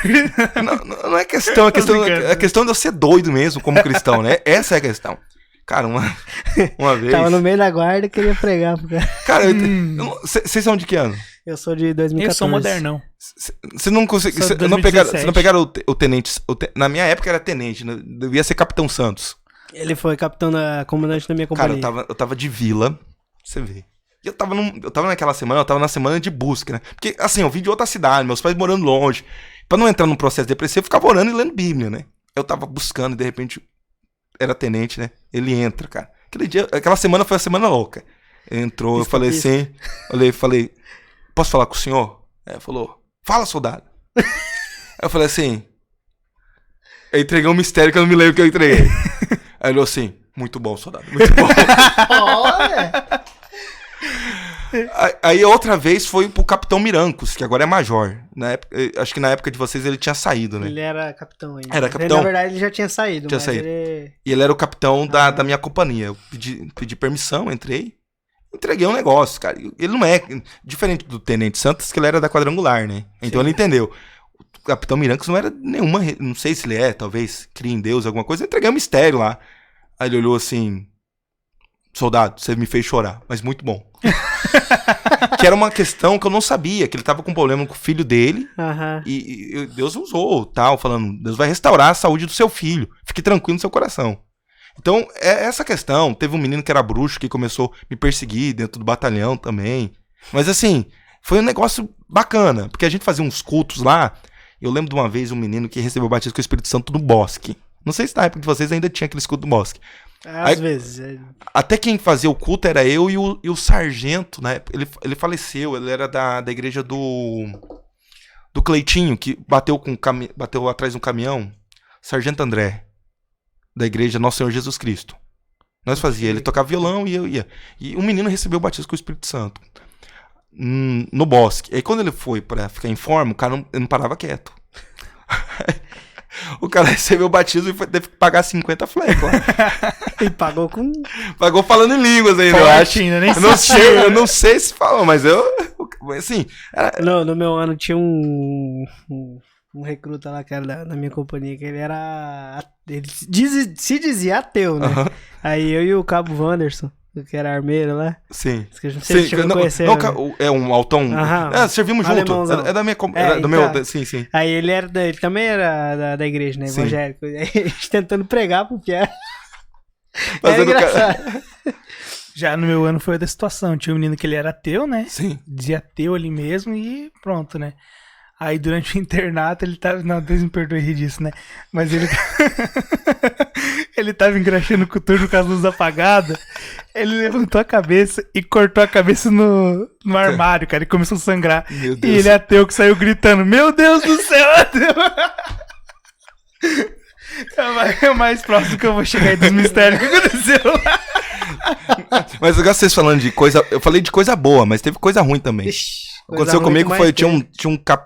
Não é questão, é questão de eu ser doido mesmo como cristão, né? Essa é a questão. Cara, uma vez... Tava no meio da guarda e queria pregar pro cara. Cara, vocês são de que ano? Eu sou de 2014. Eu sou modernão. Você não consegue... Sou de Vocês não 2017. pegaram o tenente... Na minha época era tenente, né? Devia ser Capitão Santos. Ele foi capitão comandante da minha Cara, companhia. eu tava de vila, você vê. E eu tava naquela semana, eu tava na semana de busca, né? Porque, assim, eu vim de outra cidade, meus pais morando longe. Pra não entrar num processo depressivo, eu ficava orando e lendo Bíblia, né? Eu tava buscando e, de repente, era tenente, né? Ele entra, cara. Aquela semana foi a semana louca. Ele entrou, eu falei assim, falei, posso falar com o senhor? Aí ele falou, fala, soldado. Aí eu falei assim, eu entreguei um mistério que eu não me lembro que eu entreguei. Aí ele falou assim, muito bom, soldado, muito bom. Olha! Aí outra vez foi pro Capitão Mirancos, que agora é major. Acho que na época de vocês ele tinha saído, né? Ele era capitão ainda. Era capitão? Na verdade, ele já tinha saído. Tinha mas saído. Ele... E ele era o capitão da minha companhia. Eu pedi permissão, entrei. Entreguei um negócio, cara. Ele não é... Diferente do Tenente Santos, que ele era da quadrangular, né? Então ele entendeu. O Capitão Mirancos não era nenhuma... Não sei se ele talvez cria em Deus, alguma coisa. Eu entreguei um mistério lá. Aí ele olhou assim... Soldado, você me fez chorar, mas muito bom. que era uma questão que eu não sabia, que ele tava com problema com o filho dele, Aham. e Deus usou, tal, falando, Deus vai restaurar a saúde do seu filho, fique tranquilo no seu coração. Então, é essa questão. Teve um menino que era bruxo, que começou a me perseguir dentro do batalhão também. Mas assim, foi um negócio bacana, porque a gente fazia uns cultos lá. Eu lembro de uma vez um menino que recebeu o batismo com o Espírito Santo no bosque. Não sei se na época de vocês ainda tinha aquele culto do bosque. Às vezes. Até quem fazia o culto era eu e o sargento, né? Ele faleceu, ele era da igreja do Cleitinho, que bateu atrás de um caminhão. Sargento André, da igreja Nosso Senhor Jesus Cristo. Nós fazia, ele tocava violão e eu ia. E o menino recebeu o batismo com o Espírito Santo. No bosque. Aí quando ele foi pra ficar em forma, o cara não parava quieto. O cara recebeu o batismo e teve que pagar 50 flecos lá. E pagou com... Pagou falando em línguas ainda, eu acho. Eu não sei se falou, mas assim... No meu ano tinha um recruta lá que era da minha companhia, que ele era... Ele se dizia ateu, né? Uhum. Aí eu e o Cabo Wanderson, que era armeiro lá. Sim. Que não sei se você conheceu. É um altão. Servimos junto. É da minha. Do meu. Sim. Aí ele também era da igreja, né? Evangélico. Aí a gente tentando pregar pro Pierre. É engraçado. Já no meu ano foi outra situação. Tinha um menino que ele era ateu, né? Sim. Dizia ateu ali mesmo e pronto, né? Aí durante o internato ele tava... Não, Deus me perdoe rir disso, né? Mas ele... ele tava engraxando com o turno com as luzes apagadas. Ele levantou a cabeça e cortou a cabeça no armário, cara. E começou a sangrar. Meu Deus. E ele ateu que saiu gritando: Meu Deus do céu, ateu! É o mais próximo que eu vou chegar aí dos mistérios que aconteceu lá. Mas eu gosto de vocês falando de coisa... Eu falei de coisa boa, mas teve coisa ruim também. Ixi. Aconteceu comigo, tinha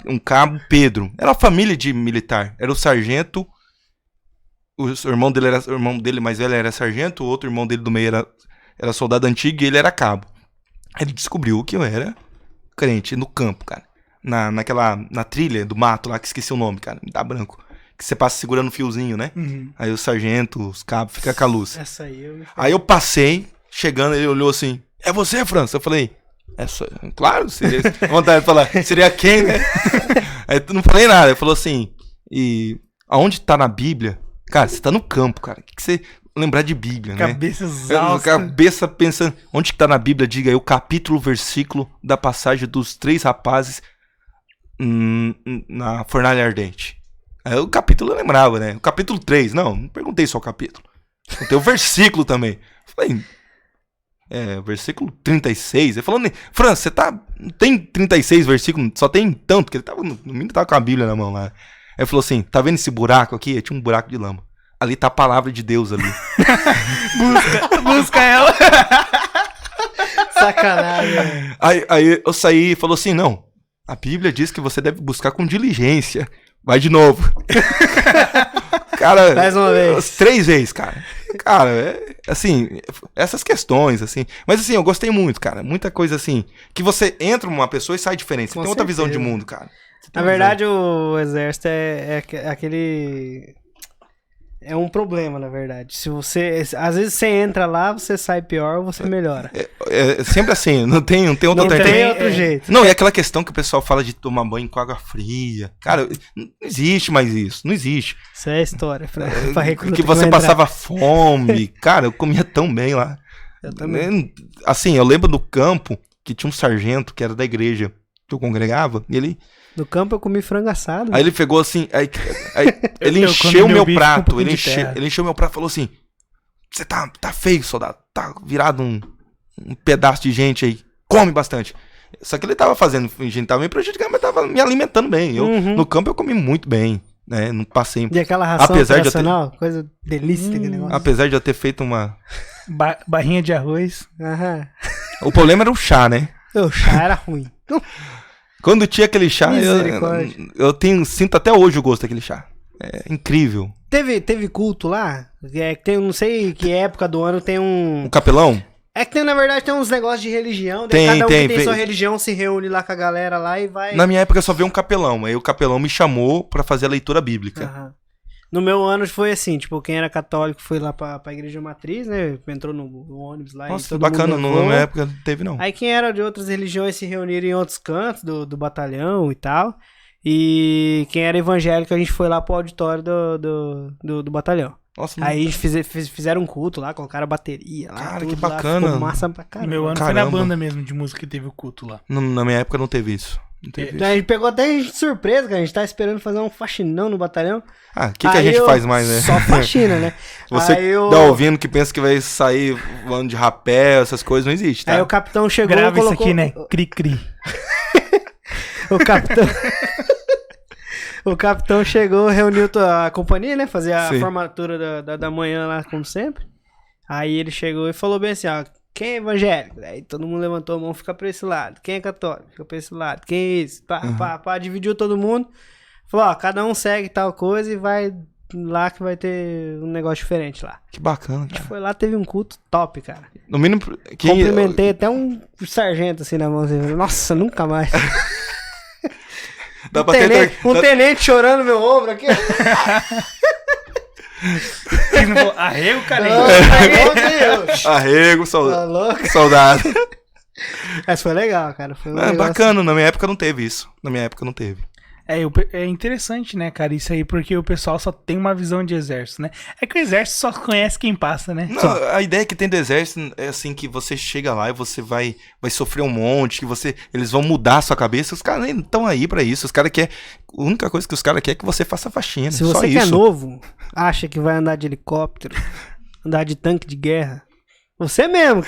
um cabo Pedro. Era uma família de militar. Era o sargento. O irmão dele mais velho era sargento. O outro irmão dele do meio era soldado antigo e ele era cabo. Ele descobriu que eu era crente no campo, cara. Na trilha do mato lá, que esqueci o nome, cara. Me dá branco. Que você passa segurando um fiozinho, né? Uhum. Aí o sargento, os cabos, fica com a luz. Aí eu passei, chegando, ele olhou assim: É você, França? Eu falei... Claro, seria vontade de falar, seria quem, né? Aí tu não falei nada, ele falou assim: E aonde tá na Bíblia? Cara, você tá no campo, cara. O que você lembrar de Bíblia, né? Cabeça pensando, onde que tá na Bíblia? Diga aí o capítulo, versículo da passagem dos 3 rapazes na fornalha ardente. Aí o capítulo eu lembrava, né? O capítulo 3, não perguntei só o capítulo. Perguntei o versículo também. Falei, versículo 36. Ele falou, Fran, você não tem 36 versículos, só tem tanto, que ele tava, no mínimo tava com a Bíblia na mão lá. Aí ele falou assim, tá vendo esse buraco aqui? Tinha um buraco de lama. Ali tá a palavra de Deus ali. busca ela. Sacanagem. Aí eu saí e falou assim, não, a Bíblia diz que você deve buscar com diligência. Vai de novo. Cara, mais uma vez. 3 vezes, cara. Cara, assim, essas questões, assim. Mas, assim, eu gostei muito, cara. Muita coisa, assim, que você entra numa pessoa e sai diferente. Você tem outra visão de mundo, cara. Na verdade, o exército é aquele... É um problema, na verdade. Se você... Às vezes você entra lá, você sai pior ou você melhora. É sempre assim, não tem outra alternativa. Não tem outro jeito. Não, e aquela questão que o pessoal fala de tomar banho com água fria. Cara, não existe mais isso. Não existe. Isso é história pra recrutar. Que você passava fome. Cara, eu comia tão bem lá. Eu também. Assim, eu lembro do campo que tinha um sargento que era da igreja que eu congregava. E ele... No campo eu comi frango assado. Aí ele pegou assim, aí ele encheu meu prato, ele encheu meu prato e falou assim, você tá feio, soldado, tá virado um pedaço de gente aí, come bastante. Só que ele tava fazendo, a gente tava me prejudicando, mas tava me alimentando bem. No campo eu comi muito bem, né, não passei... E aquela ração operacional, coisa delícia aquele negócio. Apesar de eu ter feito uma... Barrinha de arroz. Aham. O problema era o chá, né? O chá era ruim. Quando tinha aquele chá, eu sinto até hoje o gosto daquele chá. É incrível. Teve culto lá? Tem, não sei que época do ano tem um... O capelão? É que na verdade tem uns negócios de religião. Cada um que tem sua religião se reúne lá com a galera lá e vai... Na minha época eu só vi um capelão. Aí o capelão me chamou pra fazer a leitura bíblica. No meu ano foi assim, tipo, quem era católico foi lá pra igreja matriz, né? Entrou no ônibus lá. Nossa, e todo bacana, mundo na levou. minha época não teve, não. Aí quem era de outras religiões se reuniram em outros cantos do batalhão e tal. E quem era evangélico, a gente foi lá pro auditório do batalhão. Nossa, Aí a gente fizeram um culto lá, colocaram bateria lá. Cara, tudo que lá, bacana. ficou massa pra No caramba. meu ano foi Caramba. na banda mesmo de música que teve o culto lá. na minha época não teve isso. Não teve Então a isso. gente pegou até a gente de surpresa, cara. A gente tá esperando fazer um faxinão no batalhão. Ah, o que a Aí gente eu- faz mais, né? Só faxina, né? Você Aí eu- tá ouvindo que pensa que vai sair voando de rapé, essas coisas, não existe, tá? Aí o capitão chegou Grava isso colocou... aqui, né? Cri-cri. O capitão... O capitão chegou, reuniu a companhia, né? Fazer a Sim. formatura da manhã lá, como sempre. Aí ele chegou e falou bem assim, ó. Quem é evangélico? Aí todo mundo levantou a mão, fica pra esse lado. Quem é católico? Fica pra esse lado. Quem é esse? Pá, dividiu todo mundo. Falou, ó, cada um segue tal coisa e vai lá que vai ter um negócio diferente lá. Que bacana, cara. Foi lá, teve um culto top, cara. No mínimo, Cumprimentei até um sargento assim na mão. Assim, nossa, nunca mais. dá pra ter... Tenente chorando no meu ombro aqui. Ele não falou, arrego, cara. Arrego, Tá louco? soldado. Mas foi legal, cara. Foi um É negócio- bacana, na minha época não teve isso. Na minha época não teve. É interessante, né, cara, isso aí, porque o pessoal só tem uma visão de exército, né? É que o exército só conhece quem passa, né? Não, a ideia que tem do exército é assim, que você chega lá e você vai sofrer um monte, que eles vão mudar a sua cabeça. Os caras nem estão aí pra isso. Os caras querem... A única coisa que os caras querem é que você faça faxina. Se só você que é isso. novo, acha que vai andar de helicóptero, andar de tanque de guerra, você mesmo.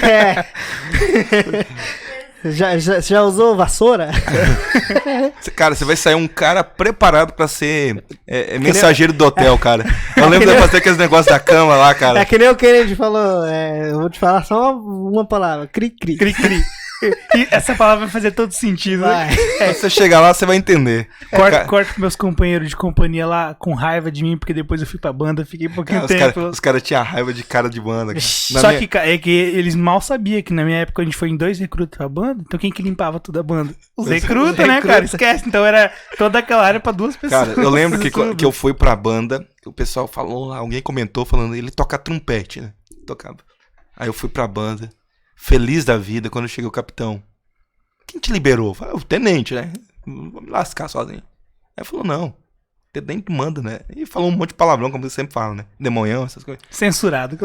É. Já usou vassoura? Cara, você vai sair um cara preparado pra ser mensageiro do hotel, cara. Eu lembro de fazer aqueles negócios da cama lá, cara. É que nem o Kennedy falou, eu vou te falar só uma palavra, cri-cri. Cri-cri. E essa palavra vai fazer todo sentido, né? Vai. Você chegar lá, você vai entender. Corta meus companheiros de companhia lá com raiva de mim, porque depois eu fui pra banda, fiquei um pouquinho Os tempo. caras tinham raiva de cara de banda. Cara. Na Só minha- é que eles mal sabiam que na minha época a gente foi em 2 recrutas pra banda, então quem que limpava toda a banda? Os recrutas, né, cara? Esquece, então era toda aquela área pra 2 pessoas. Cara, eu lembro que Tudo. eu fui pra banda, o pessoal falou lá, alguém comentou falando, ele toca trompete, né? Tocava. Aí eu fui pra banda, feliz da vida, quando chegou o capitão. Quem te liberou? Eu falei, o tenente, né? Vou me lascar sozinho. Aí falou, não, o tenente manda, né? E falou um monte de palavrão, como você sempre fala, né? Demonhão, essas coisas. Censurado.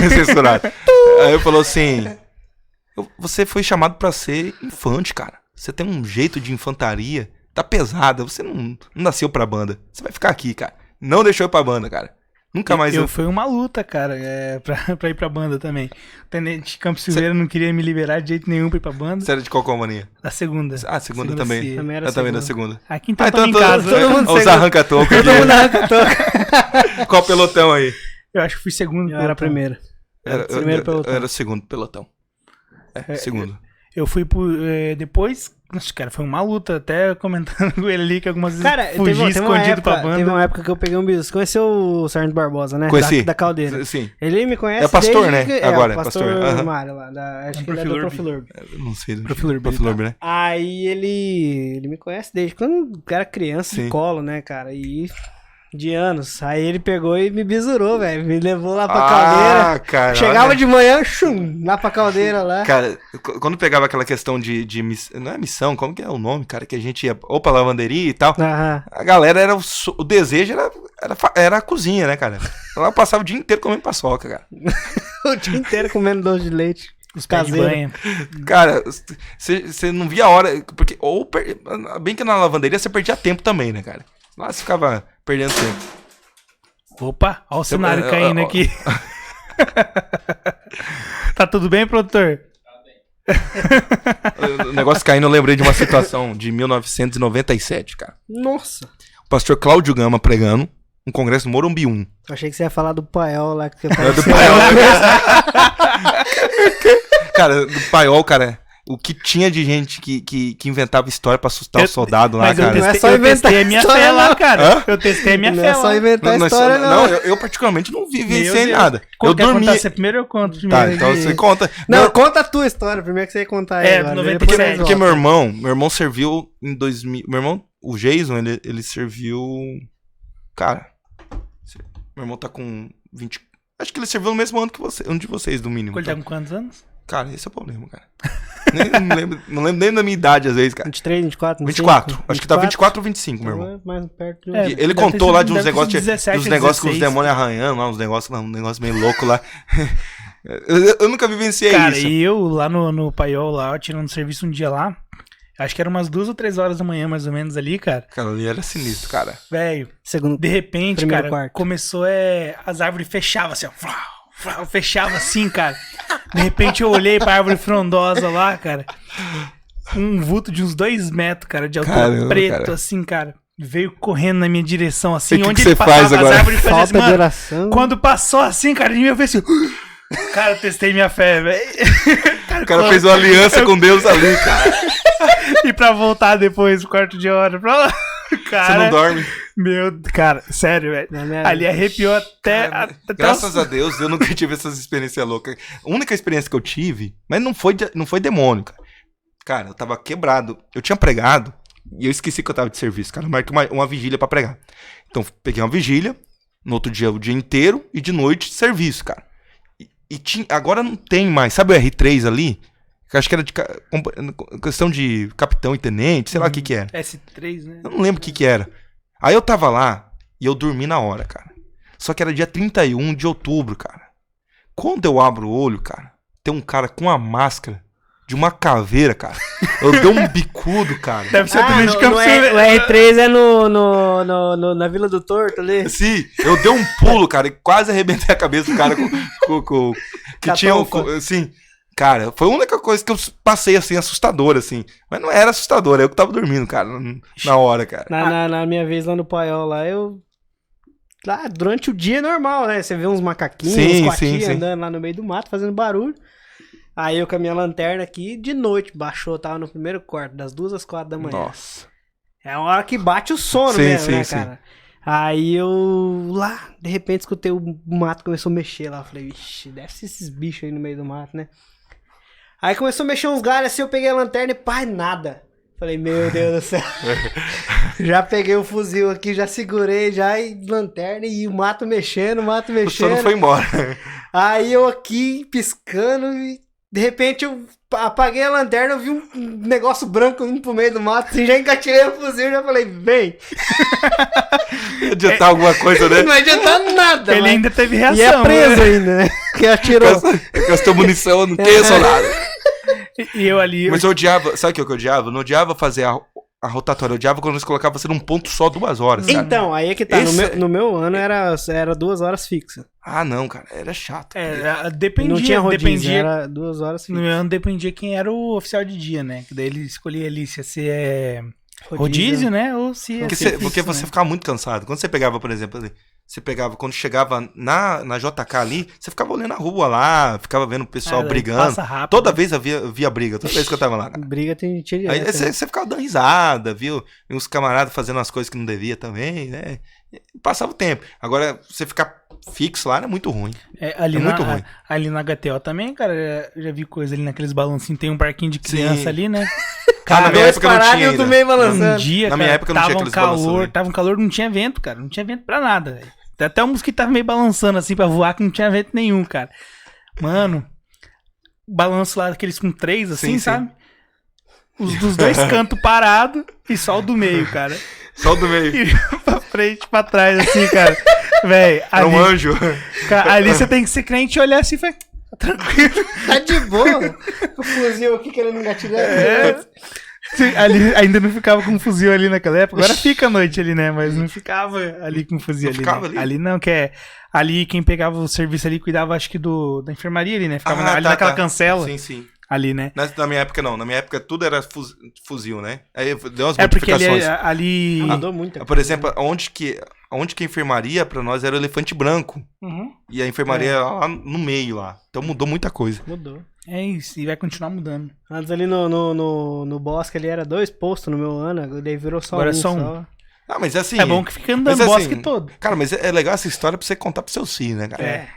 Censurado. Aí eu falou assim, você foi chamado pra ser infante, cara. Você tem um jeito de infantaria, tá pesada, você não nasceu pra banda. Você vai ficar aqui, cara. Não deixou eu ir pra banda, cara. Nunca mais Foi uma luta, cara, pra ir pra banda também. O tenente Campos Silveira não queria me liberar de jeito nenhum pra ir pra banda. Você era de qual companhia? Da segunda. Ah, segunda também. CIA. Também era Eu também da segunda. segunda. Aqui então Ah, tamo em casa. todo mundo Os segunda. arranca-toco Todo mundo aqui. arranca Qual pelotão aí? Eu acho que fui segundo. Eu era primeiro. Primeiro pelotão. Eu era o segundo pelotão. Segundo. Eu fui depois. Nossa, cara, foi uma luta. Até comentando com ele ali que algumas vezes Cara, fugi escondido pra teve banda. uma época que eu peguei um bisu. Você conheceu o Sargento Barbosa, né? Conheci. Da Caldeira. Sim. Ele me conhece É pastor, desde né? que- Agora é é o pastor pastor. Aham. Mário lá. Acho que ele é do Profilurb. Profilurb. Eu não sei. Profilurb, né? Aí ele me conhece desde quando eu era criança Sim. de colo, né, cara? E de anos. Aí ele pegou e me bisurou, velho. Me levou lá pra caldeira. Cara. Chegava olha. de manhã, chum, lá pra caldeira lá. Cara, quando pegava aquela questão de não é missão, como que é o nome, cara? Que a gente ia ou pra lavanderia e tal. Aham. A galera era o desejo era a cozinha, né, cara? Ela passava o dia inteiro comendo paçoca, cara. O dia inteiro comendo doce de leite. Os pés de caseiro. banha. Cara, você não via a hora, porque bem que na lavanderia você perdia tempo também, né, cara? Lá você ficava perdendo tempo. Opa, olha o cenário caindo aqui. Tá tudo bem, produtor? O negócio caindo, eu lembrei de uma situação de 1997, cara. Nossa. O pastor Cláudio Gama pregando um congresso no Morumbi 1. Eu achei que você ia falar do paiol lá que você É do Paiol. Cara, do Paiol, cara, o que tinha de gente que inventava história pra assustar o soldado lá, Mas eu cara. Não é testei, só eu inventar testei a minha história, fé lá, não. cara. Hã? Eu testei a minha Não fé é só lá. inventar Não, história, não. eu particularmente não vivenciei Meu Deus. nada. Qual Eu quer dormi. contar você primeiro ou eu conto Tá, primeiro? então você conta. Não, conta a tua história. Primeiro que você ia contar aí É, agora. 97. depois nós Porque volta. meu irmão serviu em 2000. Meu irmão, o Jason, ele serviu Cara, meu irmão tá com 20... Acho que ele serviu no mesmo ano que você, um de vocês, no mínimo. Ele tá com quantos anos? Cara, esse é o problema, cara. Não lembro nem da minha idade, às vezes, cara. 23, 24, 24. Acho que tá 24 ou 25, meu irmão. Mais perto de... Ele contou lá de uns negócios com os demônios arranhando, lá, uns negócios meio loucos lá. Eu nunca vivenciei isso. Cara, e eu lá no Paiol, lá, tirando serviço um dia lá, acho que era umas 2 ou 3 horas da manhã, mais ou menos, ali, cara. Cara, ali era sinistro, cara. Velho, Segundo, de repente, primeiro cara, quarto. começou, as árvores fechavam assim, ó. Fechava assim, cara. De repente eu olhei pra árvore frondosa lá, cara. Um vulto de uns 2 metros, cara, de altura. Caramba, preto, cara. assim, cara. Veio correndo na minha direção, assim. E que onde que ele você faz passava, agora? as árvores faziam assim, falta de mano. oração. Quando passou assim, cara, de mim eu falei assim... Cara, eu testei minha fé, velho. O cara fez uma aliança com Deus ali, cara. E pra voltar depois, um quarto de hora pra lá. Cara, Você não dorme. meu, cara, sério, velho. Ali arrepiou até... Cara, até graças a Deus, eu nunca tive essas experiências loucas. A única experiência que eu tive, mas não foi demônio, cara. Cara, eu tava quebrado. Eu tinha pregado e eu esqueci que eu tava de serviço, cara. Eu marquei uma vigília pra pregar. Então, peguei uma vigília, no outro dia, o dia inteiro, e de noite, serviço, cara. E tinha, agora não tem mais. Sabe o R3 ali? Que acho que era de questão de capitão e tenente, sei lá o que era. S3, né? Eu não lembro o que era. Aí eu tava lá e eu dormi na hora, cara. Só que era dia 31 de outubro, cara. Quando eu abro o olho, cara, tem um cara com uma máscara de uma caveira, cara. Eu dei um bicudo, cara. Deve ser o tenente de campo. O R3 é na Vila do Torto ali. Sim, eu dei um pulo, cara, e quase arrebentei a cabeça do cara que tinha assim, cara, foi a única coisa que eu passei assim assustadora assim, mas não era assustadora, eu que tava dormindo, cara, na hora, cara. Na minha vez lá no Paiol, lá durante o dia é normal, né? Você vê uns macaquinhos, uns coatinhos andando lá no meio do mato, fazendo barulho. Aí eu com a minha lanterna aqui, de noite, baixou, tava no primeiro quarto, das 2 às 4 da manhã. Nossa. É a hora que bate o sono mesmo, né, cara? Aí eu lá, de repente, escutei o mato começou a mexer lá. Eu falei, vixi, deve ser esses bichos aí no meio do mato, né? Aí começou a mexer uns galhos assim, eu peguei a lanterna e pá, nada. Falei, meu Deus do céu. Já peguei o fuzil aqui, já segurei, já e lanterna e o mato mexendo. O sono foi embora. Aí eu aqui piscando e de repente eu apaguei a lanterna, eu vi um negócio branco indo pro meio do mato, assim, já engatilhei o fuzil, já falei, vem. Não ia adiantar alguma coisa, né? Não ia adiantar nada. Ele ainda teve reação. E é preso né? ainda, né? Que atirou. Gastou munição, eu não tenho nada. E eu ali... Mas eu odiava, sabe o que eu odiava? Eu não odiava fazer a rotatória, eu odiava quando eles colocavam você num ponto só 2 horas, cara. Então, aí é que tá, no meu ano era 2 horas fixas. Ah, não, cara, era chato. Dependia, Não tinha rodízio, dependia, era 2 horas no fixas. meu ano dependia quem era o oficial de dia, né? Que daí ele escolhia ali se é rodízio, né? Ou se é Porque você né? ficava muito cansado. Quando você pegava, por exemplo, quando chegava na JK ali, você ficava olhando a rua lá, ficava vendo o pessoal brigando. Passa rápido. Toda vez via briga, toda vez que eu tava lá, cara. Briga tem direto. Aí né? você ficava dando risada, viu? E uns camaradas fazendo as coisas que não devia também, né? E passava o tempo. Agora, você ficar fixo lá é muito ruim. Muito ruim. Ali na HTO também, cara, já vi coisa ali naqueles balancinhos. Tem um parquinho de criança Sim. ali, né? Cara, na minha época não tinha eu ainda. do meio balançando. Um dia, Na minha época não tinha aqueles balanços, tava um calor, não tinha vento, cara. Não tinha vento pra nada, velho. Até o mosquito tava meio balançando assim pra voar, que não tinha vento nenhum, cara. Mano, balanço lá daqueles com 3, assim, Sim, sabe? Os dos 2 cantos parados e só o do meio, cara. Só o do meio. E pra frente, pra trás, assim, cara. Véi, Era um anjo. ali você tem que ser crente e olhar assim e falar, tranquilo. Tá de boa. O fuzil aqui querendo engatilhar. Ali ainda não ficava com fuzil ali naquela época. Agora fica à noite ali, né? Mas não ficava ali com fuzil ali. Ficava né? ali? Ali não, que é. Ali quem pegava o serviço ali cuidava, acho que da enfermaria ali, né? Ficava ali naquela cancela. Sim, sim. Ali, né? Na minha época não. Na minha época tudo era fuzil, né? Aí deu umas Porque modificações. ali. Mudou muito. Por exemplo, onde que a enfermaria pra nós era o elefante branco. Uhum. E a enfermaria era lá no meio lá. Então mudou muita coisa. Mudou. É isso, e vai continuar mudando. Antes ali no bosque ali era 2 postos no meu ano, daí virou só Agora um. é só um. Ah, mas assim... É bom que fica andando mas, bosque assim, todo. Cara, mas é legal essa história pra você contar pros seus filhos, né, cara? É.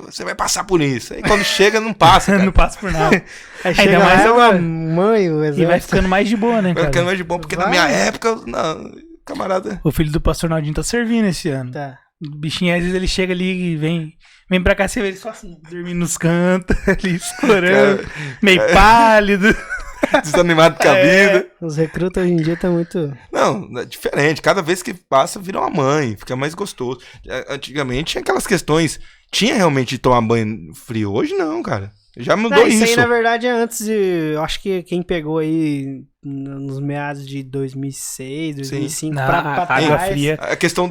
Você vai passar por isso. Aí quando chega, não passa, cara. Não passa por nada. Aí chega mais lá, agora. mãe, o E exército. vai ficando mais de boa, né, Vai cara? ficando mais de bom, porque na minha época, não, camarada. O filho do pastor Naldinho tá servindo esse ano. Tá. O bichinho, às vezes, ele chega ali e vem pra cá, você vê ele só assim, dormindo nos cantos, ali escorando, meio pálido. Desanimado com a vida. Os recrutas hoje em dia tá muito... Não, é diferente. Cada vez que passa, vira uma mãe. Fica mais gostoso. Antigamente tinha aquelas questões. Tinha realmente de tomar banho frio. Hoje não, cara. Já mudou isso. Isso aí, na verdade, é antes de... Eu acho que quem pegou aí nos meados de 2006, 2005, Não, pra água trás... fria. A questão...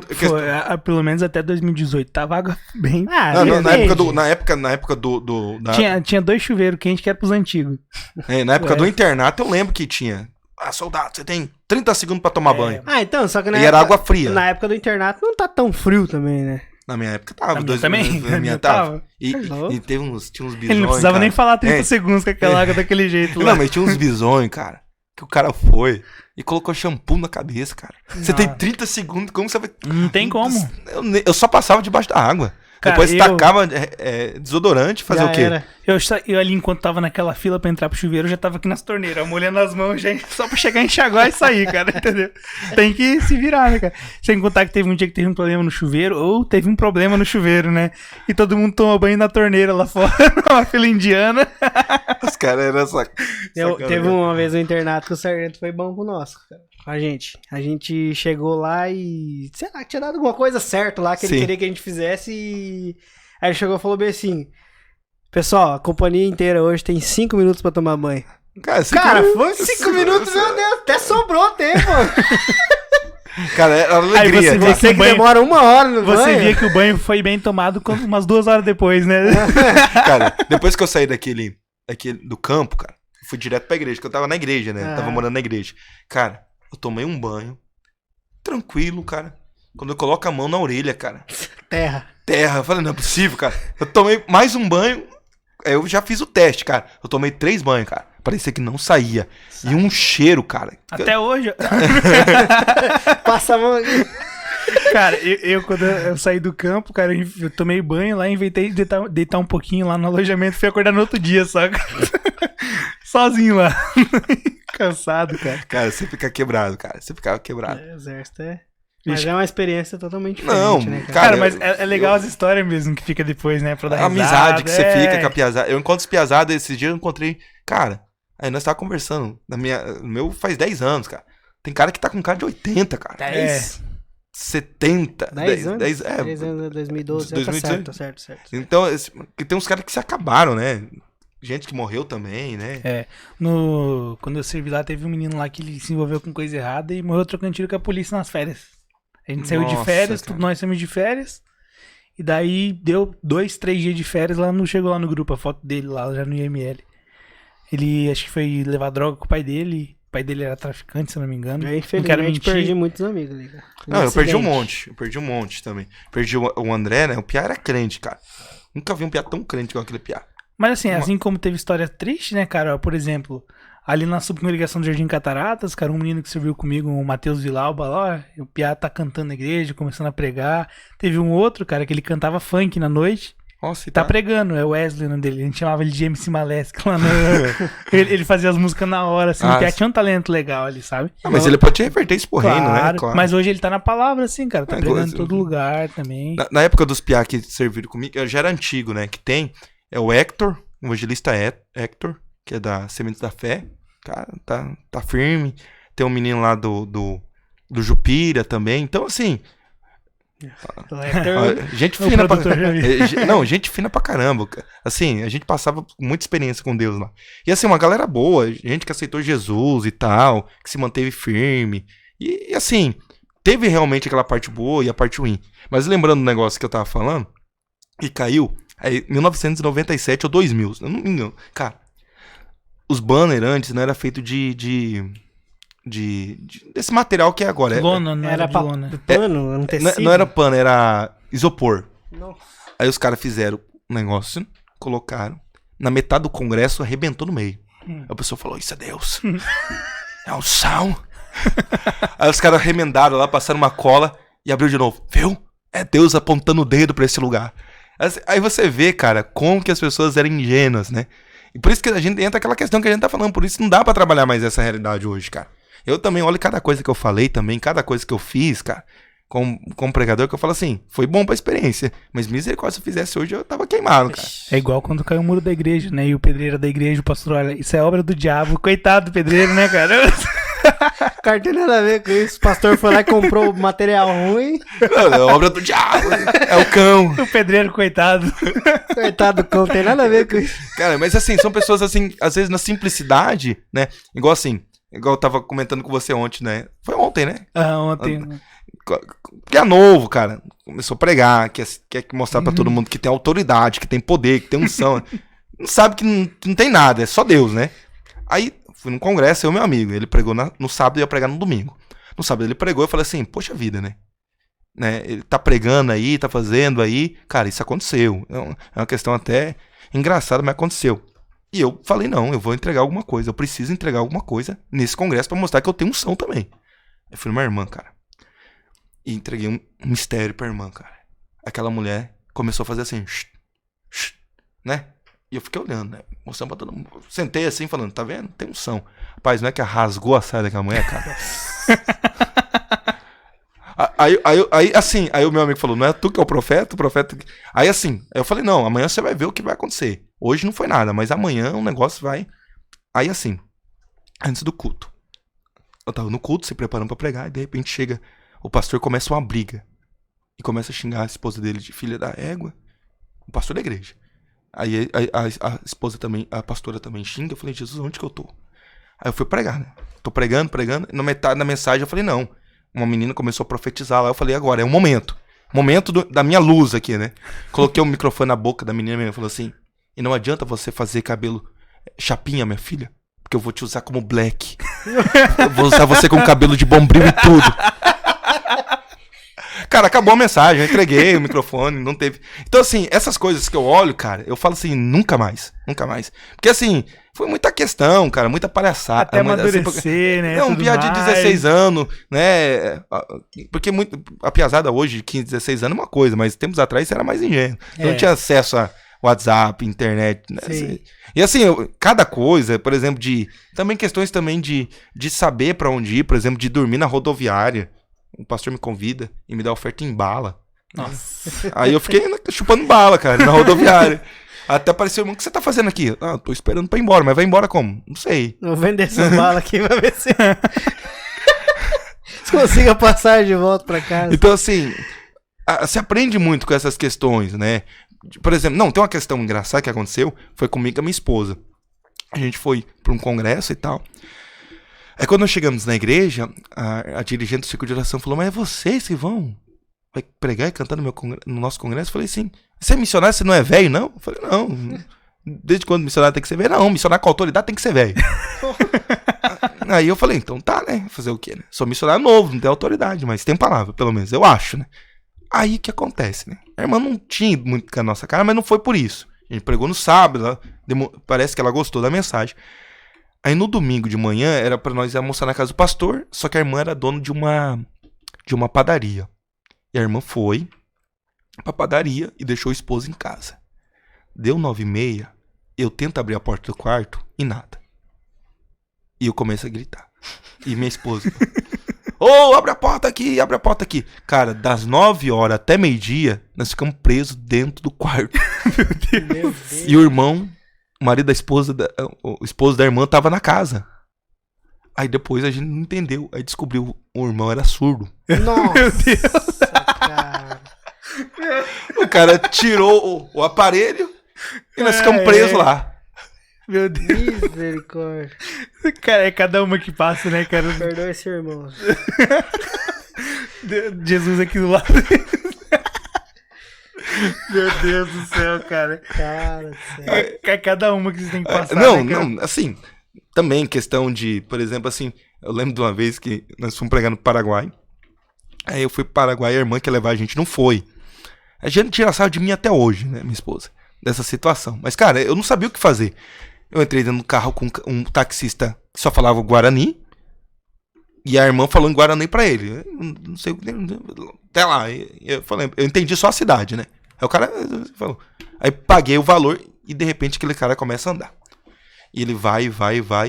Pelo menos até 2018 tava água bem... Ah, Não, na depende. época do Tinha 2 chuveiros quentes que eram pros antigos. na época do internato, eu lembro que tinha. Ah, soldado, você tem 30 segundos pra tomar banho. Ah, então, só que E era água fria. Na época do internato não tá tão frio também, né? Na minha época tava. Na minha também. Na minha Eu tava. E louco. tinha uns bisões. Ele não precisava cara. nem falar 30 segundos com aquela água daquele jeito lá. Não, mas tinha uns bisões, cara. Que o cara foi e colocou shampoo na cabeça, cara. Você tem 30 segundos, como você vai. Não tem como. Eu só passava debaixo da água. Cara, Depois tacava desodorante, fazer Já o quê? era. Eu ali, enquanto tava naquela fila pra entrar pro chuveiro, eu já tava aqui nas torneiras, molhando as mãos, já, só pra chegar, enxaguar e sair, cara, entendeu? Tem que se virar, né, cara? Sem contar que teve um dia que teve um problema no chuveiro, ou teve um problema no chuveiro, né? E todo mundo toma banho na torneira lá fora, numa fila indiana. Os caras eram essa. Teve uma vez no internato que o sargento foi bom com nós, cara. Com a gente. A gente chegou lá e... Sei lá, tinha dado alguma coisa certa lá que ele Sim. queria que a gente fizesse e... Aí ele chegou e falou bem assim... Pessoal, a companhia inteira hoje tem 5 minutos pra tomar banho. Cara, Foi 5 minutos, meu Deus, até sobrou tempo. Cara, era alegria. Aí você vê Você que banho- demora 1 hora no Você banho. via que o banho foi bem tomado umas 2 horas depois, né? Cara, depois que eu saí daquele do campo, cara, fui direto pra igreja, porque eu tava na igreja, né? Ah. Tava morando na igreja. Cara, eu tomei um banho, tranquilo, cara. Quando eu coloco a mão na orelha, cara, Terra. terra, eu falei, não é possível, cara. Eu tomei mais um banho, eu já fiz o teste, cara. Eu tomei 3 banhos, cara. Parecia que não saía. E um cheiro, cara. Até hoje... Passa a mão aqui. Cara, quando eu saí do campo, cara, eu tomei banho lá, inventei de deitar um pouquinho lá no alojamento, fui acordar no outro dia, saca? Sozinho lá. Cansado, cara. Cara, você fica quebrado, cara. Você ficava quebrado. Exército é... Mas Vixe. é uma experiência totalmente diferente, Não, né, cara? Cara, Cara, mas é legal as histórias mesmo que fica depois, né? Pra dar A amizade risada, que você fica com a piazada. Eu encontro os piazadas, esses dias eu encontrei. Cara, aí nós tava conversando. O meu faz 10 anos, cara. Tem cara que tá com cara de 80, cara. 10? 70. 10 anos? 10, 10 anos, 2012, 2018. tá certo. Então, que tem uns caras que se acabaram, né? Gente que morreu também, né? Quando eu servi lá, teve um menino lá que ele se envolveu com coisa errada e morreu trocando tiro com a polícia nas férias. A gente saiu de Nossa, férias, cara. nós saímos de férias. E daí deu 2, 3 dias de férias, lá chegou lá no grupo a foto dele lá, já no IML. Ele acho que foi levar droga com o pai dele. O pai dele era traficante, se eu não me engano. Eu, Não quero infelizmente, mentir. perdi muitos amigos ali, cara. Não, eu perdi um Acidente. monte. Eu perdi um monte também. Perdi o André, né? O Piá era crente, cara. Nunca vi um Piá tão crente igual aquele Piá. Mas assim como teve história triste, né, cara? Por exemplo, ali na subcongregação do Jardim Cataratas, cara, um menino que serviu comigo, o Matheus Vilauba lá, ó, o Piá tá cantando na igreja, começando a pregar. Teve um outro, cara, que ele cantava funk na noite, Nossa, e tá pregando, é o Wesley o nome dele. A gente chamava ele de MC Malesc lá no... ele fazia as músicas na hora, assim, o Piá sim. tinha um talento legal ali, sabe? Ah, mas ele pode reverter isso pro reino, né? Claro, mas hoje ele tá na palavra, assim, cara, tá É, pregando coisa- em todo lugar também. Na época dos Piá que serviram comigo, eu já era antigo, né? Que tem, é o Hector, o evangelista Hector, que é da Sementes da Fé. Cara, tá firme. Tem um menino lá do Jupira também. Então, assim, O Hector- gente O fina pra... produtor já viu. Não, gente fina pra caramba. Assim, a gente passava muita experiência com Deus lá. E assim, uma galera boa, gente que aceitou Jesus e tal, que se manteve firme. E assim, teve realmente aquela parte boa e a parte ruim. Mas lembrando do negócio que eu tava falando, que caiu, aí 1997 ou 2000, eu não me engano. Cara, os banners antes não era feito desse material que é agora. Lona, não era Era de pra lona. pano, um tecido. Não era pano, era isopor. Nossa. Aí os caras fizeram um negócio, colocaram, na metade do congresso arrebentou no meio. Aí a pessoa falou, isso é Deus. É um sal. Aí os caras remendaram lá, passaram uma cola e abriu de novo. Viu? É Deus apontando o dedo pra esse lugar. Aí você vê, cara, como que as pessoas eram ingênuas, né? E por isso que a gente entra aquela questão que a gente tá falando. Por isso não dá pra trabalhar mais essa realidade hoje, cara. Eu também olho cada coisa que eu falei também, cada coisa que eu fiz, cara, como pregador, que eu falo assim, foi bom pra experiência, mas misericórdia, se eu fizesse hoje, eu tava queimado, cara. É igual quando caiu o muro da igreja, né? E o pedreiro da igreja, o pastor, olha, isso é obra do diabo. Coitado do pedreiro, né, cara? O cara tem nada a ver com isso. O pastor foi lá e comprou material ruim. É obra do diabo, é o cão. O pedreiro, coitado. Coitado do cão, tem nada a ver com isso. Cara, mas assim, são pessoas assim, às vezes na simplicidade, né? Igual assim, igual eu tava comentando com você ontem, né? Foi ontem, né? Ontem. Que é novo, cara. Começou a pregar, quer mostrar pra todo mundo que tem autoridade, que tem poder, que tem unção. Não sabe que não tem nada, é só Deus, né? Aí, fui num congresso, eu e meu amigo. Ele pregou no sábado e ia pregar no domingo. No sábado ele pregou e eu falei assim, poxa vida, né? Ele tá pregando aí, tá fazendo aí. Cara, isso aconteceu. É uma questão até engraçada, mas aconteceu. E eu falei, não, eu vou entregar alguma coisa. Eu preciso entregar alguma coisa nesse congresso pra mostrar que eu tenho unção também. Eu fui numa irmã, cara. E entreguei um mistério pra irmã, cara. Aquela mulher começou a fazer assim, né? E eu fiquei olhando, né? Mostrando pra todo mundo. Sentei assim, falando, tá vendo? Tem unção. Rapaz, não é que rasgou a saia daquela mulher, cara? Aí o meu amigo falou, não é tu que é o profeta? Aí assim, eu falei, não, amanhã você vai ver o que vai acontecer. Hoje não foi nada, mas amanhã o negócio vai... Aí assim, antes do culto. Eu tava no culto, se preparando pra pregar, e de repente chega... O pastor começa uma briga. E começa a xingar a esposa dele de filha da égua. O pastor da igreja. Aí a esposa também, a pastora também xinga. Eu falei, Jesus, onde que eu tô? Aí eu fui pregar, né? Tô pregando. E na metade da mensagem eu falei, não. Uma menina começou a profetizar lá. Eu falei, agora é o momento. Momento da minha luz aqui, né? Coloquei o microfone na boca da menina e falou assim, e não adianta você fazer cabelo chapinha, minha filha. Porque eu vou te usar como black. Eu vou usar você com cabelo de bombril e tudo. Cara, acabou a mensagem, eu entreguei o microfone, não teve... Então, assim, essas coisas que eu olho, cara, eu falo assim, nunca mais. Porque, assim, foi muita questão, cara, muita palhaçada. Até amadurecer, assim, né? Um piá de 16 anos, né? Porque a piazada hoje, de 15, 16 anos é uma coisa, mas tempos atrás você era mais ingênuo. Não tinha acesso a WhatsApp, internet, né? Sim. E assim, cada coisa, por exemplo, também questões também de saber pra onde ir, por exemplo, de dormir na rodoviária. O pastor me convida e me dá oferta em bala. Nossa. Aí eu fiquei chupando bala, cara, na rodoviária. Até apareceu o irmão, o que você tá fazendo aqui? Ah, tô esperando pra ir embora, mas vai embora como? Não sei. Vou vender essas balas aqui pra ver se consiga passar de volta pra casa. Então, assim, se aprende muito com essas questões, né? Por exemplo, tem uma questão engraçada que aconteceu, foi comigo e com a minha esposa. A gente foi pra um congresso e tal. Aí quando nós chegamos na igreja, a dirigente do círculo de oração falou, mas é vocês que vai pregar e cantar no nosso congresso? Eu falei, sim. Você é missionário, você não é velho, não? Eu falei, não. Desde quando missionário tem que ser velho? Não, missionário com autoridade tem que ser velho. Aí eu falei, então tá, né? Fazer o quê, né? Sou missionário novo, não tem autoridade, mas tem palavra, pelo menos, eu acho, né? Aí o que acontece, né? A irmã não tinha muito com a nossa cara, mas não foi por isso. A gente pregou no sábado, parece que ela gostou da mensagem. Aí no domingo de manhã era pra nós almoçar na casa do pastor, só que a irmã era dona de uma padaria. E a irmã foi pra padaria e deixou o esposo em casa. Deu 9h30, eu tento abrir a porta do quarto e nada. E eu começo a gritar. E minha esposa... abre a porta aqui. Cara, das 9 horas até meio-dia, nós ficamos presos dentro do quarto. Meu Deus. E o irmão... O marido da esposa, o esposo da irmã tava na casa. Aí depois a gente não entendeu. Aí descobriu o irmão era surdo. Nossa, meu Deus. Cara. O cara tirou o aparelho e nós ficamos presos lá. Meu Deus. Misericórdia. Cara, é cada uma que passa, né, cara? Perdoa esse irmão. Jesus aqui do lado. Meu Deus do céu, cara. Cara do céu. É cada uma que você tem que passar. Não, assim, também questão de, por exemplo, assim, eu lembro de uma vez que nós fomos pregar no Paraguai. Aí eu fui pro Paraguai e a irmã que ia levar a gente não foi. A gente tira sarro de mim até hoje, né, minha esposa, dessa situação. Mas, cara, eu não sabia o que fazer. Eu entrei dentro do carro com um taxista que só falava Guarani. E a irmã falou em Guarani pra ele. Não sei o que. Até lá. Eu falei, eu entendi só a cidade, né? Aí o cara falou. Aí paguei o valor e de repente aquele cara começa a andar. E ele vai.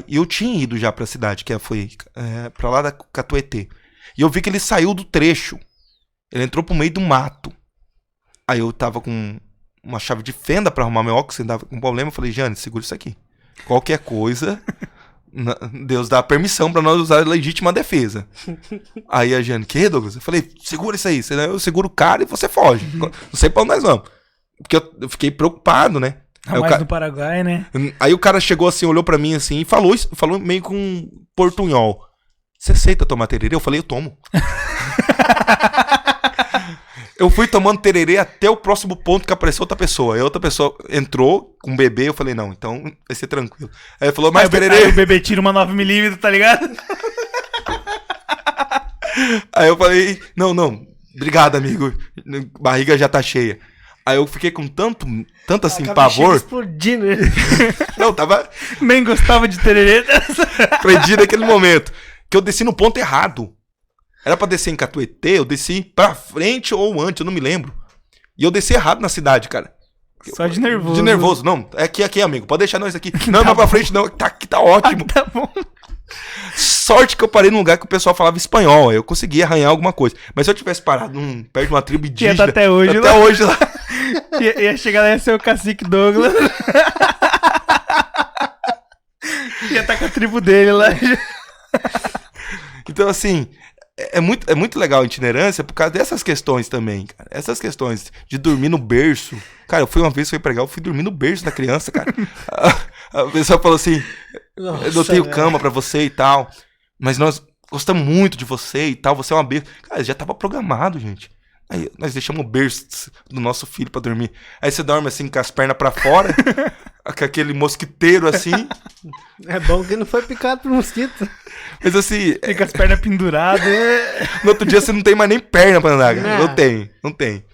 E eu tinha ido já pra cidade, que foi pra lá da Catuetê. E eu vi que ele saiu do trecho. Ele entrou pro meio do mato. Aí eu tava com uma chave de fenda pra arrumar meu óculos, eu tava com um problema. Eu falei, Jane, segura isso aqui. Qualquer coisa, Deus dá permissão pra nós usar a legítima defesa. Aí a Jane, que, Douglas? Eu falei, segura isso aí. Eu seguro o cara e você foge. Não sei pra onde nós vamos. Porque eu fiquei preocupado, né? Mais no Paraguai, né? Aí o cara chegou assim, olhou pra mim assim e falou meio com um portunhol. Você aceita tomar tererê? Eu falei, eu tomo. Eu fui tomando tererê até o próximo ponto que apareceu outra pessoa. Aí outra pessoa entrou com um bebê, eu falei, não, então vai ser tranquilo. Aí ele falou, mas tererê... Aí o bebê tira uma 9mm, tá ligado? Aí eu falei, não, obrigado, amigo. Barriga já tá cheia. Aí eu fiquei com tanto assim, pavor. Explodindo. Não, tava... Nem gostava de tererê. Perdi naquele momento. Que eu desci no ponto errado. Era pra descer em Catuetê, eu desci pra frente ou antes, eu não me lembro. E eu desci errado na cidade, cara. Só de nervoso. De nervoso. Não, é aqui, amigo. Pode deixar nós aqui. Não, não pra frente não. Tá ótimo. Tá bom. Sorte que eu parei num lugar que o pessoal falava espanhol. Aí eu consegui arranhar alguma coisa. Mas se eu tivesse parado perto de uma tribo indígena... Ia tá até hoje lá. Hoje lá. Ia chegar lá e ia ser o cacique Douglas. Ia tá com a tribo dele lá. Então, assim... É muito legal a itinerância por causa dessas questões também, cara. Essas questões de dormir no berço. Cara, uma vez fui pregar, eu fui dormir no berço da criança, cara. A pessoa falou assim, Nossa, eu não tenho cama pra você e tal, mas nós gostamos muito de você e tal, você é uma besta. Cara, já tava programado, gente. Aí nós deixamos o berço do nosso filho pra dormir. Aí você dorme assim com as pernas pra fora, com aquele mosquiteiro assim. É bom que não foi picado por mosquito. Mas assim... Fica as pernas penduradas. No outro dia você não tem mais nem perna pra andar, cara. Não tem.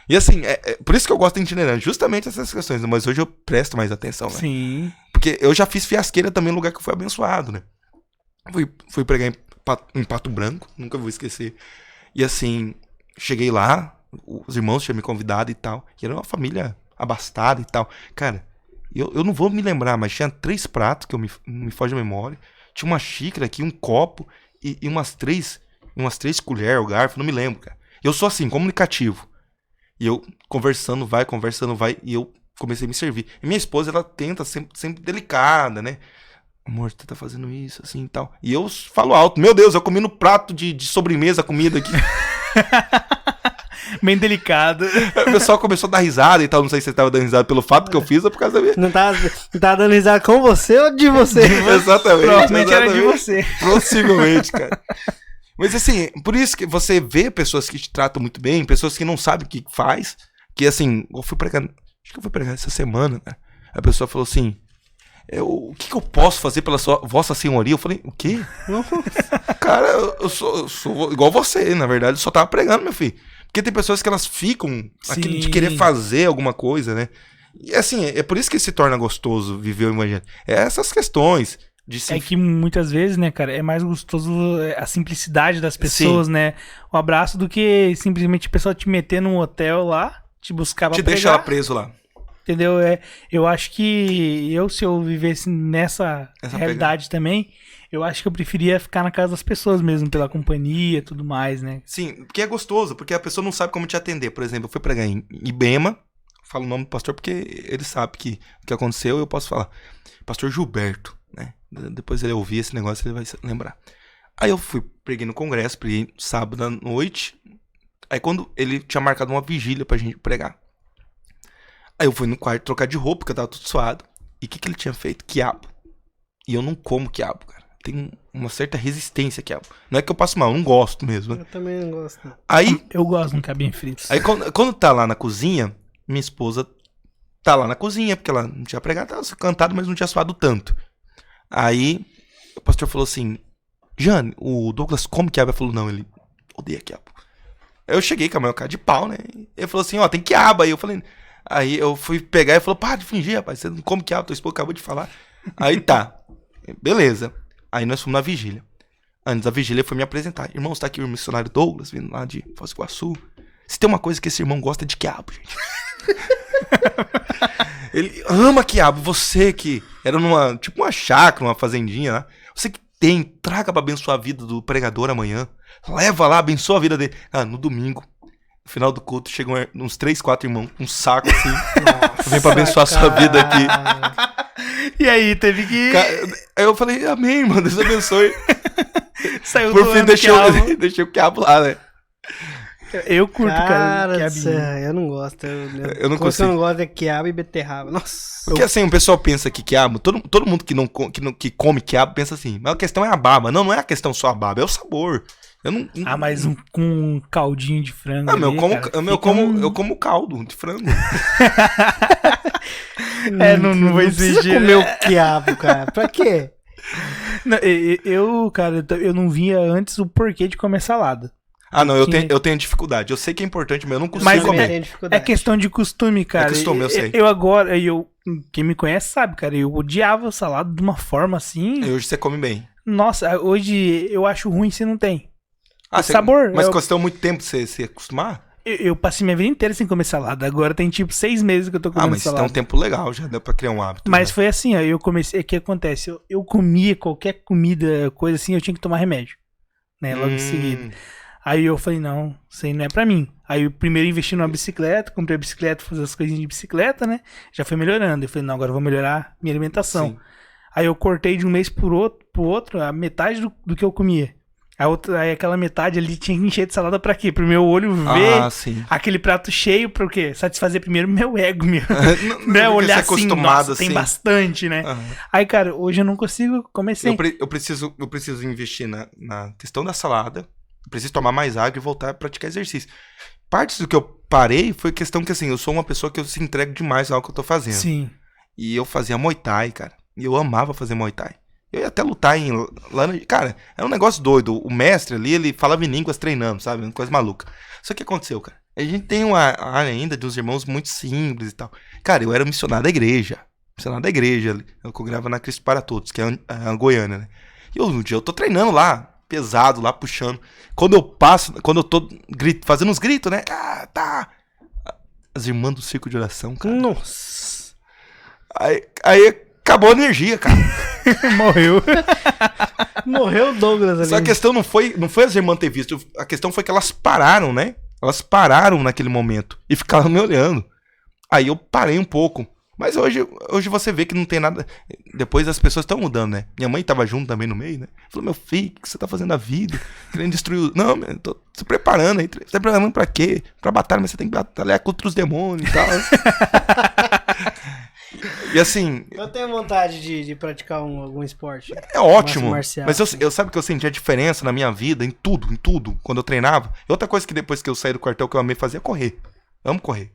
E assim, por isso que eu gosto de itinerante, justamente essas questões. Mas hoje eu presto mais atenção, né? Sim. Porque eu já fiz fiasqueira também no lugar que eu fui abençoado, né? Fui pregar em Pato Branco, nunca vou esquecer. E assim, cheguei lá, os irmãos tinham me convidado e tal. E era uma família abastada e tal. Cara, eu não vou me lembrar, mas tinha 3 pratos que me foge a memória. Tinha uma xícara aqui, um copo e umas três colheres, o garfo, não me lembro, cara. Eu sou assim, comunicativo. E eu conversando vai, e eu comecei a me servir. E minha esposa, ela tenta sempre delicada, né? Amor, você tá fazendo isso, assim e tal. E eu falo alto, meu Deus, eu comi no prato de sobremesa a comida aqui. Bem delicado. O pessoal começou a dar risada e tal. Não sei se você tava dando risada pelo fato que eu fiz ou por causa da minha... Não tá dando risada com você ou de você? Exatamente. Provavelmente era de você. Possivelmente, cara. Mas assim, por isso que você vê pessoas que te tratam muito bem, pessoas que não sabem o que faz, que assim, acho que eu fui pregar essa semana, cara. A pessoa falou assim, o que eu posso fazer pela vossa senhoria? Eu falei, o quê? Cara, eu sou igual você, na verdade, eu só tava pregando, meu filho. Porque tem pessoas que elas ficam de querer fazer alguma coisa, né? E assim, é por isso que se torna gostoso viver o evangelho. É essas questões de É que muitas vezes, né, cara, é mais gostoso a simplicidade das pessoas, Sim. né? O abraço do que simplesmente a pessoa te meter num hotel lá, te buscar pra te pregar. deixa ela preso lá. Entendeu? Eu acho que se eu vivesse nessa realidade também, eu acho que eu preferia ficar na casa das pessoas mesmo, pela companhia e tudo mais, né? Sim, porque é gostoso, porque a pessoa não sabe como te atender. Por exemplo, eu fui pregar em Ibema, falo o nome do pastor porque ele sabe que o que aconteceu, eu posso falar. Pastor Gilberto, né? Depois ele ouvir esse negócio, ele vai se lembrar. Aí eu preguei no congresso, preguei sábado à noite. Aí quando ele tinha marcado uma vigília pra gente pregar. Aí eu fui no quarto trocar de roupa, porque eu tava tudo suado. E o que ele tinha feito? Quiabo. E eu não como quiabo, cara. Tem uma certa resistência a quiabo. Não é que eu passo mal, eu não gosto mesmo. Eu também não gosto. Não. Aí, Eu gosto de um cabinho frito. aí quando tá lá na cozinha, minha esposa tá lá na cozinha, porque ela não tinha pregado, tava cantado, mas não tinha suado tanto. Aí o pastor falou assim, Jane, o Douglas come quiabo? Ele falou, não, ele odeia quiabo. Aí eu cheguei com a minha cara de pau, né? Ele falou assim, ó, tem quiabo aí. Eu falei... Aí eu fui pegar e falou, para de fingir, rapaz, você não come quiabo, tua esposa acabou de falar. Aí tá, beleza. Aí nós fomos na vigília. Antes da vigília foi me apresentar. Irmão, tá aqui o missionário Douglas, vindo lá de Foz do Iguaçu. Se tem uma coisa que esse irmão gosta é de quiabo, gente. Ele ama quiabo. Você que era numa, tipo uma chácara, uma fazendinha, né? Você que traga pra abençoar a vida do pregador amanhã. Leva lá, abençoa a vida dele. Ah, no domingo, no final do culto, chegam uns 3, 4 irmãos com um saco assim. Vem pra abençoar a sua vida aqui. E aí, teve que... Aí eu falei, amém, mano, Deus abençoe. Saiu Por fim, doando quiabo. deixei o quiabo lá, né? Eu curto, cara, do quiabinho. céu, eu não gosto. Eu não coisa que consigo. eu não gosto é quiabo e beterraba. Nossa. Porque assim, o pessoal pensa que quiabo, todo mundo que come quiabo pensa assim, mas a questão é a baba. Não é a questão só a baba, é o sabor. Eu não. Ah, mas com um caldinho de frango. Ah, ali, cara, eu como caldo de frango. Não vou precisa exigir. comer o quiabo, cara. Pra quê? Não, cara, eu não via antes o porquê de comer salada. Ah, não, eu tenho dificuldade. Eu sei que é importante, mas eu não consigo Mas comer. Tem É dificuldade. questão de costume, cara. costume, eu sei. Quem me conhece sabe, cara, eu odiava salada de uma forma assim. E hoje você come bem. Nossa, hoje eu acho ruim se não tem. Ah, sabor, Mas eu- custou muito tempo você se acostumar? Eu passei minha vida inteira sem comer salada. Agora tem tipo 6 meses que eu tô Ah, comendo mas salada. tem um tempo legal, já deu pra criar um hábito. Mas né? foi assim, ó, eu comecei, o que acontece? Eu comia qualquer comida, coisa assim, eu tinha que tomar remédio, né, logo em seguida. Aí eu falei, não, isso aí não é pra mim. Aí eu primeiro investi numa bicicleta, comprei a bicicleta, fazer as coisinhas de bicicleta, né, já foi melhorando. Eu falei, não, agora eu vou melhorar minha alimentação. Sim. Aí eu cortei de um mês pro outro a metade do que eu comia. Aí aquela metade ali tinha que encher de salada pra quê? Pro meu olho ver Ah, sim. aquele prato cheio, pra o quê? Satisfazer primeiro meu ego, meu. Não, Né? porque Olhar você é assim, acostumado nossa, tem assim. bastante, né? Aham. Aí, cara, hoje eu não consigo comer sem. Eu preciso investir na questão da salada. Eu preciso tomar mais água e voltar a praticar exercício. Partes do que eu parei foi questão que, assim, eu sou uma pessoa que eu se entrego demais ao que eu tô fazendo. Sim. E eu fazia Muay Thai, cara. E eu amava fazer Muay Thai. Eu ia até lutar Cara, era um negócio doido. O mestre ali, ele falava em línguas treinando, sabe? Uma coisa maluca. Só que aconteceu, cara. A gente tem uma área ainda de uns irmãos muito simples e tal. Cara, eu era missionário da igreja. Missionário da igreja. Eu congregava na Cristo para Todos, que é a Goiânia, né? E um dia eu tô treinando lá, pesado lá, puxando. Quando eu tô fazendo uns gritos, né? Ah, tá. As irmãs do circo de oração, cara. Nossa. Aí acabou a energia, cara. Morreu. Morreu o Douglas ali. Só a questão não foi as irmãs ter visto. A questão foi que elas pararam, né? Elas pararam naquele momento e ficavam me olhando. Aí eu parei um pouco. Mas hoje você vê que não tem nada. Depois as pessoas estão mudando, né? Minha mãe tava junto também no meio, né? Falou, meu filho, o que você tá fazendo na vida? Querendo destruir o... Não, eu tô se preparando aí. Você tá preparando pra quê? Pra batalha, mas você tem que batalhar contra os demônios e tal. E assim, Eu tenho vontade de praticar algum esporte. é ótimo. Marcial. Mas eu sabe que eu senti a diferença na minha vida, em tudo, quando eu treinava. E outra coisa que depois que eu saí do quartel que eu amei fazer é correr. Eu amo correr.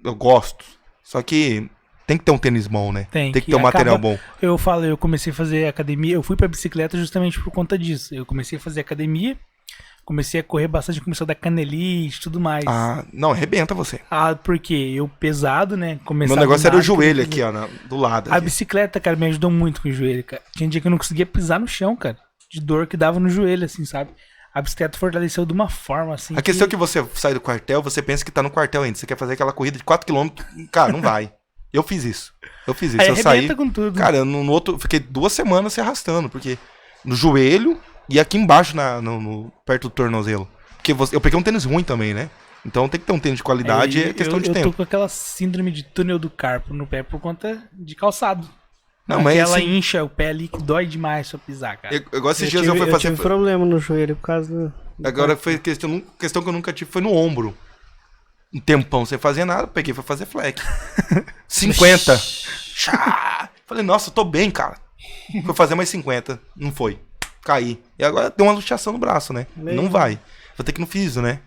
Eu gosto. Só que tem que ter um tênis bom, né? Tem que que ter um material acaba- bom. Eu comecei a fazer academia, eu fui pra bicicleta justamente por conta disso. Eu comecei a fazer academia, comecei a correr bastante, começou a dar canelite e tudo mais. Ah, não, arrebenta você. Porque eu pesado, né? Começava Meu negócio a era o andar, joelho queria aqui, ó, do lado. A Aqui. bicicleta, cara, me ajudou muito com o joelho, cara. Tinha dia que eu não conseguia pisar no chão, cara. De dor que dava no joelho, assim, sabe? A bicicleta fortaleceu de uma forma, assim. A questão é que você sai do quartel, você pensa que tá no quartel ainda. Você quer fazer aquela corrida de 4km, cara, não vai. Eu fiz isso. Aí Eu saí. arrebenta com tudo. Cara, no outro, fiquei 2 semanas se arrastando, porque no joelho e aqui embaixo, perto do tornozelo. Porque eu peguei um tênis ruim também, né? Então tem que ter um tênis de qualidade, é questão de eu tempo. tô com aquela síndrome de túnel do carpo no pé por conta de calçado. Não, mas ela assim, incha o pé ali que dói demais pra pisar, cara. igual esses dias eu fui fazer. tive problema no joelho por causa do... Agora foi questão que eu nunca tive, foi no ombro. Um tempão sem fazer nada, peguei pra fazer flex. 50. Chá! Falei, nossa, eu tô bem, cara. Fui fazer mais 50. Não foi. Caí. E agora deu uma luxação no braço, né? Não vai. Vou ter que ir no físio, né?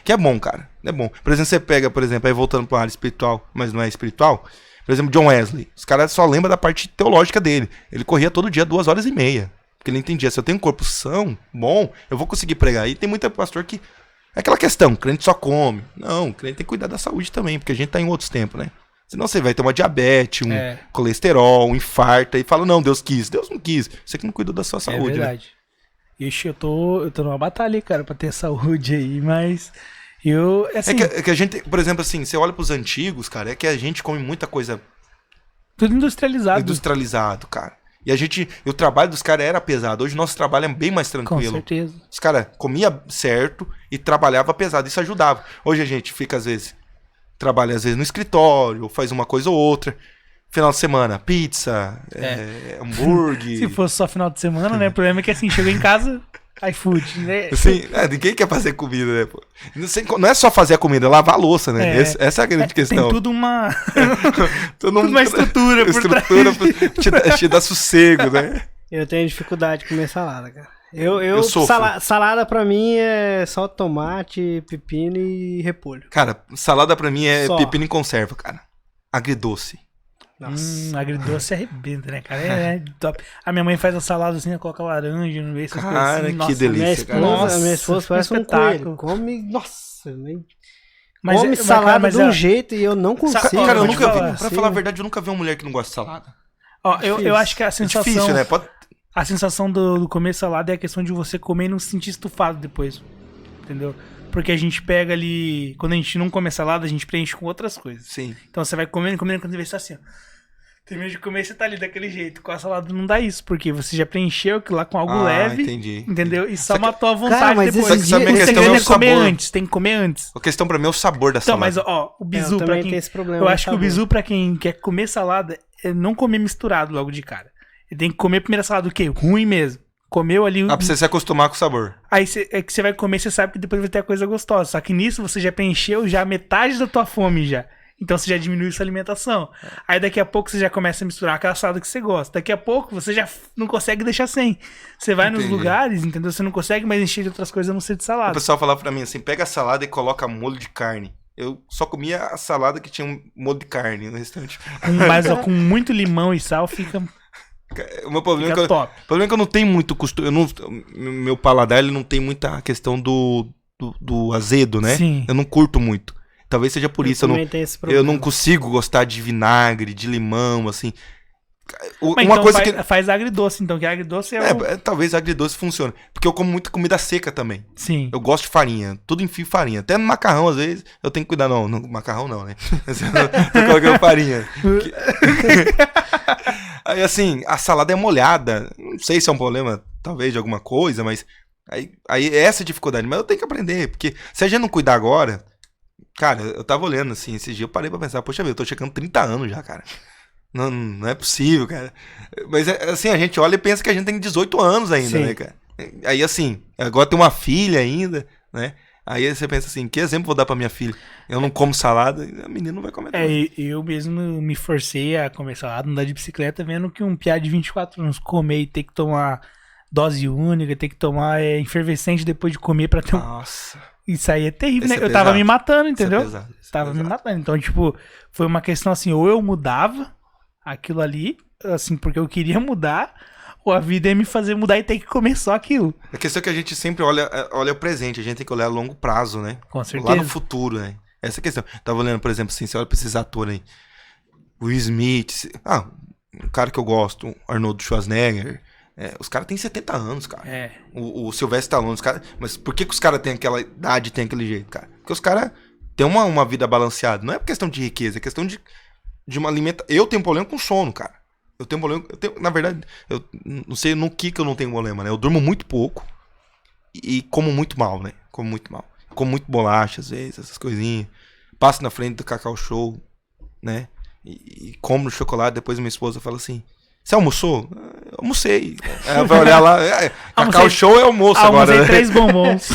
Que é bom, cara. É bom. Por exemplo, você pega, por exemplo, aí voltando pra área espiritual, mas não é espiritual. Por exemplo, John Wesley. Os caras só lembram da parte teológica dele. Ele corria todo dia 2h30. Porque ele entendia, se eu tenho um corpo são, bom, eu vou conseguir pregar. E tem muito pastor que... É aquela questão, crente só come. Não, crente tem que cuidar da saúde também, porque a gente tá em outros tempos, né? Senão você vai ter uma diabetes, colesterol, um infarto, e fala, não, Deus quis. Deus não quis. Você que não cuidou da sua saúde, É verdade. Ixi, eu tô numa batalha aí, cara, pra ter saúde aí, mas Eu, assim, É que a gente, por exemplo, assim, você olha pros antigos, cara, é que a gente come muita coisa tudo industrializado. industrializado, cara. E o trabalho dos caras era pesado. Hoje o nosso trabalho é bem mais Com tranquilo. certeza. Os caras comiam certo e trabalhava pesado. Isso ajudava. Hoje a gente fica, às vezes, trabalha às vezes no escritório, ou faz uma coisa ou outra. Final de semana, pizza, hambúrguer. Se fosse só final de semana, né? O problema é que assim, chegou em casa, iFood, né? Assim, ninguém quer fazer comida, né, pô? Não é só fazer a comida, é lavar a louça, né? Essa é a grande questão. Tem tudo uma... Tudo uma estrutura por trás. Te dá sossego, né? Eu tenho dificuldade de comer salada, cara. Eu sofro. Salada pra mim é só tomate, pepino e repolho. Cara, salada pra mim é Só. pepino em conserva, cara. Agridoce. Nossa. Agridoce arrebenta, né, cara? É top. A minha mãe faz a salada assim, coloca laranja no meio, essas Cara, coisas assim. que Nossa, delícia, cara. A minha esposa parece um espetáculo. coelho. Come, nossa, nem... Mas come cara, salada mas de um é- jeito e eu não consigo. Cara, eu vou te nunca vi. falar, Pra assim, falar a verdade, eu nunca vi uma mulher que não gosta de salada. Ó, eu acho que a É sensação... difícil, né? Pode... A sensação do comer salada é a questão de você comer e não se sentir estufado depois. Entendeu? Porque a gente pega ali... Quando a gente não come salada, a gente preenche com outras coisas. Sim. Então você vai comendo, quando você vê, você tá assim, ó. Termina de comer, você tá ali daquele jeito. Com a salada não dá isso, porque você já preencheu aquilo lá com algo leve. Entendi. Entendeu? E só Só que- matou a vontade Cara, mas depois. esses Só que sabe a O questão segredo é é o comer sabor. antes, tem que comer antes. A questão pra mim é o sabor da Então, salada. mas ó, o bizu, eu pra também quem... tenho esse problema. Eu de acho que o sabor. bizu, pra quem quer comer salada, é não comer misturado logo de cara. Ele tem que comer a primeira salada o quê? Ruim mesmo. Comeu ali... Pra você se acostumar com o sabor. Aí é que você vai comer, você sabe que depois vai ter a coisa gostosa. Só que nisso você já preencheu já metade da tua fome já. Então você já diminuiu sua alimentação. Aí daqui a pouco você já começa a misturar aquela salada que você gosta. Daqui a pouco você já não consegue deixar sem. Você vai nos Entendi. lugares, entendeu? Você não consegue mais encher de outras coisas a não ser de O salada. pessoal falava pra mim assim, pega a salada e coloca molho de carne. Eu só comia a salada que tinha um molho de carne no restante. Mas ó, com muito limão e sal fica O meu problema, Fica top. o problema é que eu não tenho muito costume. Meu paladar ele não tem muita questão do azedo, né? Sim. Eu não curto muito. Talvez seja por isso. também tenho esse Eu problema. não consigo gostar de vinagre, de limão, assim. Mas Uma então coisa faz agridoce, então, que agridoce é o... talvez agridoce funcione. Porque eu como muita comida seca também. Sim. Eu gosto de farinha. Tudo enfio farinha. Até no macarrão, às vezes, eu tenho que cuidar. Não, no macarrão não, né? Tô colocando farinha. Aí, assim, a salada é molhada. Não sei se é um problema, talvez, de alguma coisa, mas... Aí é essa a dificuldade. Mas eu tenho que aprender. Porque se a gente não cuidar agora... Cara, eu tava olhando, assim, esse dia eu parei pra pensar. Poxa vida, eu tô chegando 30 anos já, cara. Não é possível, cara. Mas, assim, a gente olha e pensa que a gente tem 18 anos ainda, Sim. né, cara? Aí, assim, agora tem uma filha ainda, né? Aí você pensa assim, que exemplo vou dar pra minha filha? Eu não como salada, a menina não vai comer também. Eu mesmo me forcei a comer salada, andar de bicicleta, vendo que um piá de 24 anos comer e ter que tomar dose única, ter que tomar efervescente depois de comer pra ter um... Nossa. Isso aí é terrível, Esse né? é Eu tava pesado. me matando, Isso é entendeu? pesado, isso é Tava me pesado. matando. Então, tipo, foi uma questão assim, ou eu mudava aquilo ali, assim, porque eu queria mudar, ou a vida ia me fazer mudar e ter que comer só aquilo. A questão é que a gente sempre olha o presente, a gente tem que olhar a longo prazo, né? Com certeza. Lá no futuro, né? Essa é a questão. Tava olhando, por exemplo, assim, você olha pra esses atores aí. Will Smith, um cara que eu gosto, o Arnold Schwarzenegger. Os caras têm 70 anos, cara. É. O Sylvester Stallone, os caras... Mas por que os caras têm aquela idade e têm aquele jeito, cara? Porque os caras têm uma vida balanceada. Não é questão de riqueza, é questão de uma alimentação. Eu tenho problema com sono, cara. Eu tenho problema... na verdade, eu não sei no que eu não tenho problema, né? Eu durmo muito pouco e como muito mal, né? Como muito mal. Como muito bolacha, às vezes, essas coisinhas. Passo na frente do Cacau Show, né? E como no chocolate, depois minha esposa fala assim... Você almoçou? Eu almocei. Ela vai olhar lá. Cacau Show é almoço agora. Almocei Né? 3 bombons.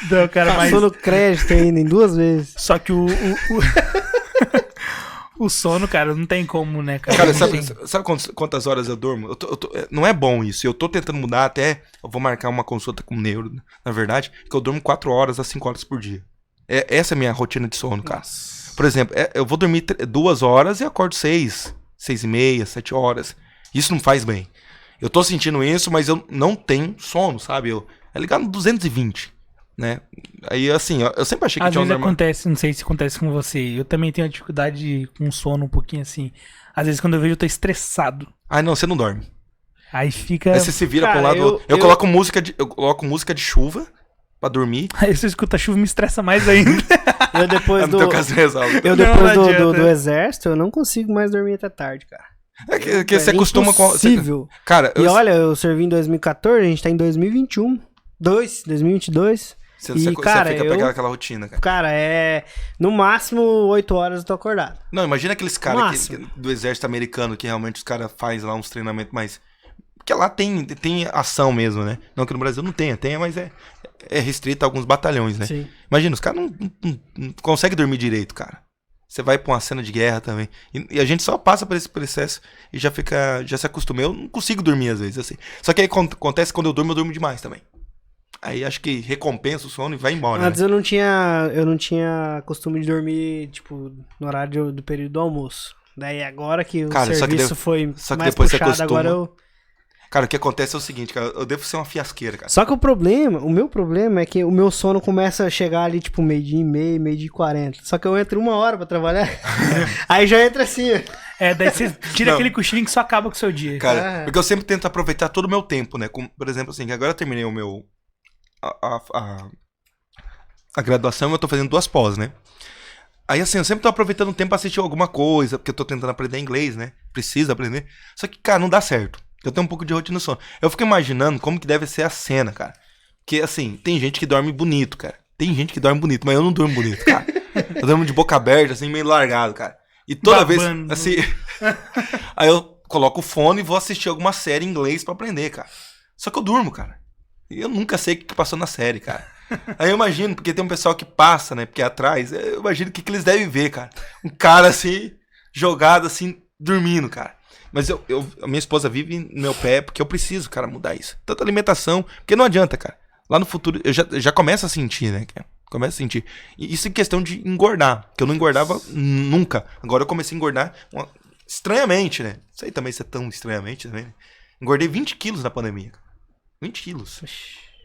Então, cara, mas... Passou no crédito ainda, em 2 vezes. Só que o sono, cara, não tem como, né, cara? Cara, Não sabe tem. quantas horas eu durmo? Não é bom isso. Eu tô tentando mudar até. Eu vou marcar uma consulta com o neuro, na verdade, que eu durmo 4 horas a 5 horas por dia. Essa é a minha rotina de sono, cara. Por exemplo, eu vou dormir 2 horas e acordo 6, 6h30, 7 horas. Isso não faz bem. Eu tô sentindo isso, mas eu não tenho sono, sabe? É ligado no 220, né? Aí, assim, eu sempre achei que Às tinha um vezes normal. acontece, não sei se acontece com você. Eu também tenho dificuldade com sono um pouquinho assim. Às vezes quando eu vejo eu tô estressado. Ah, não, você não dorme. Aí fica... Aí você se vira Cara, pra um lado. Eu coloco música de chuva pra dormir. Aí você escuta a chuva, me estressa mais ainda. Eu depois No teu caso resolve. Eu Não, depois não do adianta. exército, eu não consigo mais dormir até tarde, cara. É que você acostuma com... Impossível. Cara, E olha, eu servi em 2014, a gente tá em 2021. 2022. você cara, fica pegando aquela rotina, cara. Cara, no máximo 8 horas eu tô acordado. Não, imagina aqueles caras Máximo. do exército americano que realmente os caras fazem lá uns treinamentos mais... Porque lá tem ação mesmo, né? Não que no Brasil não tenha, mas é restrito a alguns batalhões, né? Sim. Imagina, os caras não conseguem dormir direito, cara. Você vai pra uma cena de guerra também. E a gente só passa por esse processo e já se acostuma. Eu não consigo dormir às vezes, assim. Só que aí acontece quando eu durmo demais também. Aí acho que recompensa o sono e vai embora. Antes eu não tinha costume de dormir, tipo, no horário do período do almoço. Daí agora que o serviço foi só que mais depois você puxado, acostuma. agora eu... Cara, o que acontece é o seguinte, cara. Eu devo ser uma fiasqueira, cara. Só que o meu problema é que o meu sono começa a chegar ali, tipo, 12:30, 12:40. Só que eu entro 1 hora pra trabalhar. Aí já entra assim, ó. Daí você tira Não. aquele cochilinho que só acaba com o seu dia. Cara, porque eu sempre tento aproveitar todo o meu tempo, né? Como, por exemplo, assim, agora eu terminei o meu... A graduação, eu tô fazendo 2 pós, né? Aí, assim, eu sempre tô aproveitando o tempo pra assistir alguma coisa, porque eu tô tentando aprender inglês, né? Preciso aprender. Só que, cara, não dá certo. Eu tenho um pouco de rotina no sono. Eu fico imaginando como que deve ser a cena, cara. Porque, assim, tem gente que dorme bonito, cara. Tem gente que dorme bonito, mas eu não durmo bonito, cara. Eu durmo de boca aberta, assim, meio largado, cara. E toda Babando. vez, assim... Aí eu coloco o fone e vou assistir alguma série em inglês pra aprender, cara. Só que eu durmo, cara. E eu nunca sei o que passou na série, cara. Aí eu imagino, porque tem um pessoal que passa, né? Porque é atrás, eu imagino o que eles devem ver, cara. Um cara, assim, jogado, assim, dormindo, cara. Mas a minha esposa vive no meu pé porque eu preciso, cara, mudar isso. Tanto alimentação, porque não adianta, cara. Lá no futuro, eu já começo a sentir, né, cara? Começo a sentir. E isso em questão de engordar, que eu não engordava nunca. Agora eu comecei a engordar estranhamente, né? Não sei também se é tão estranhamente também, né? Engordei 20 quilos na pandemia, cara. 20 quilos.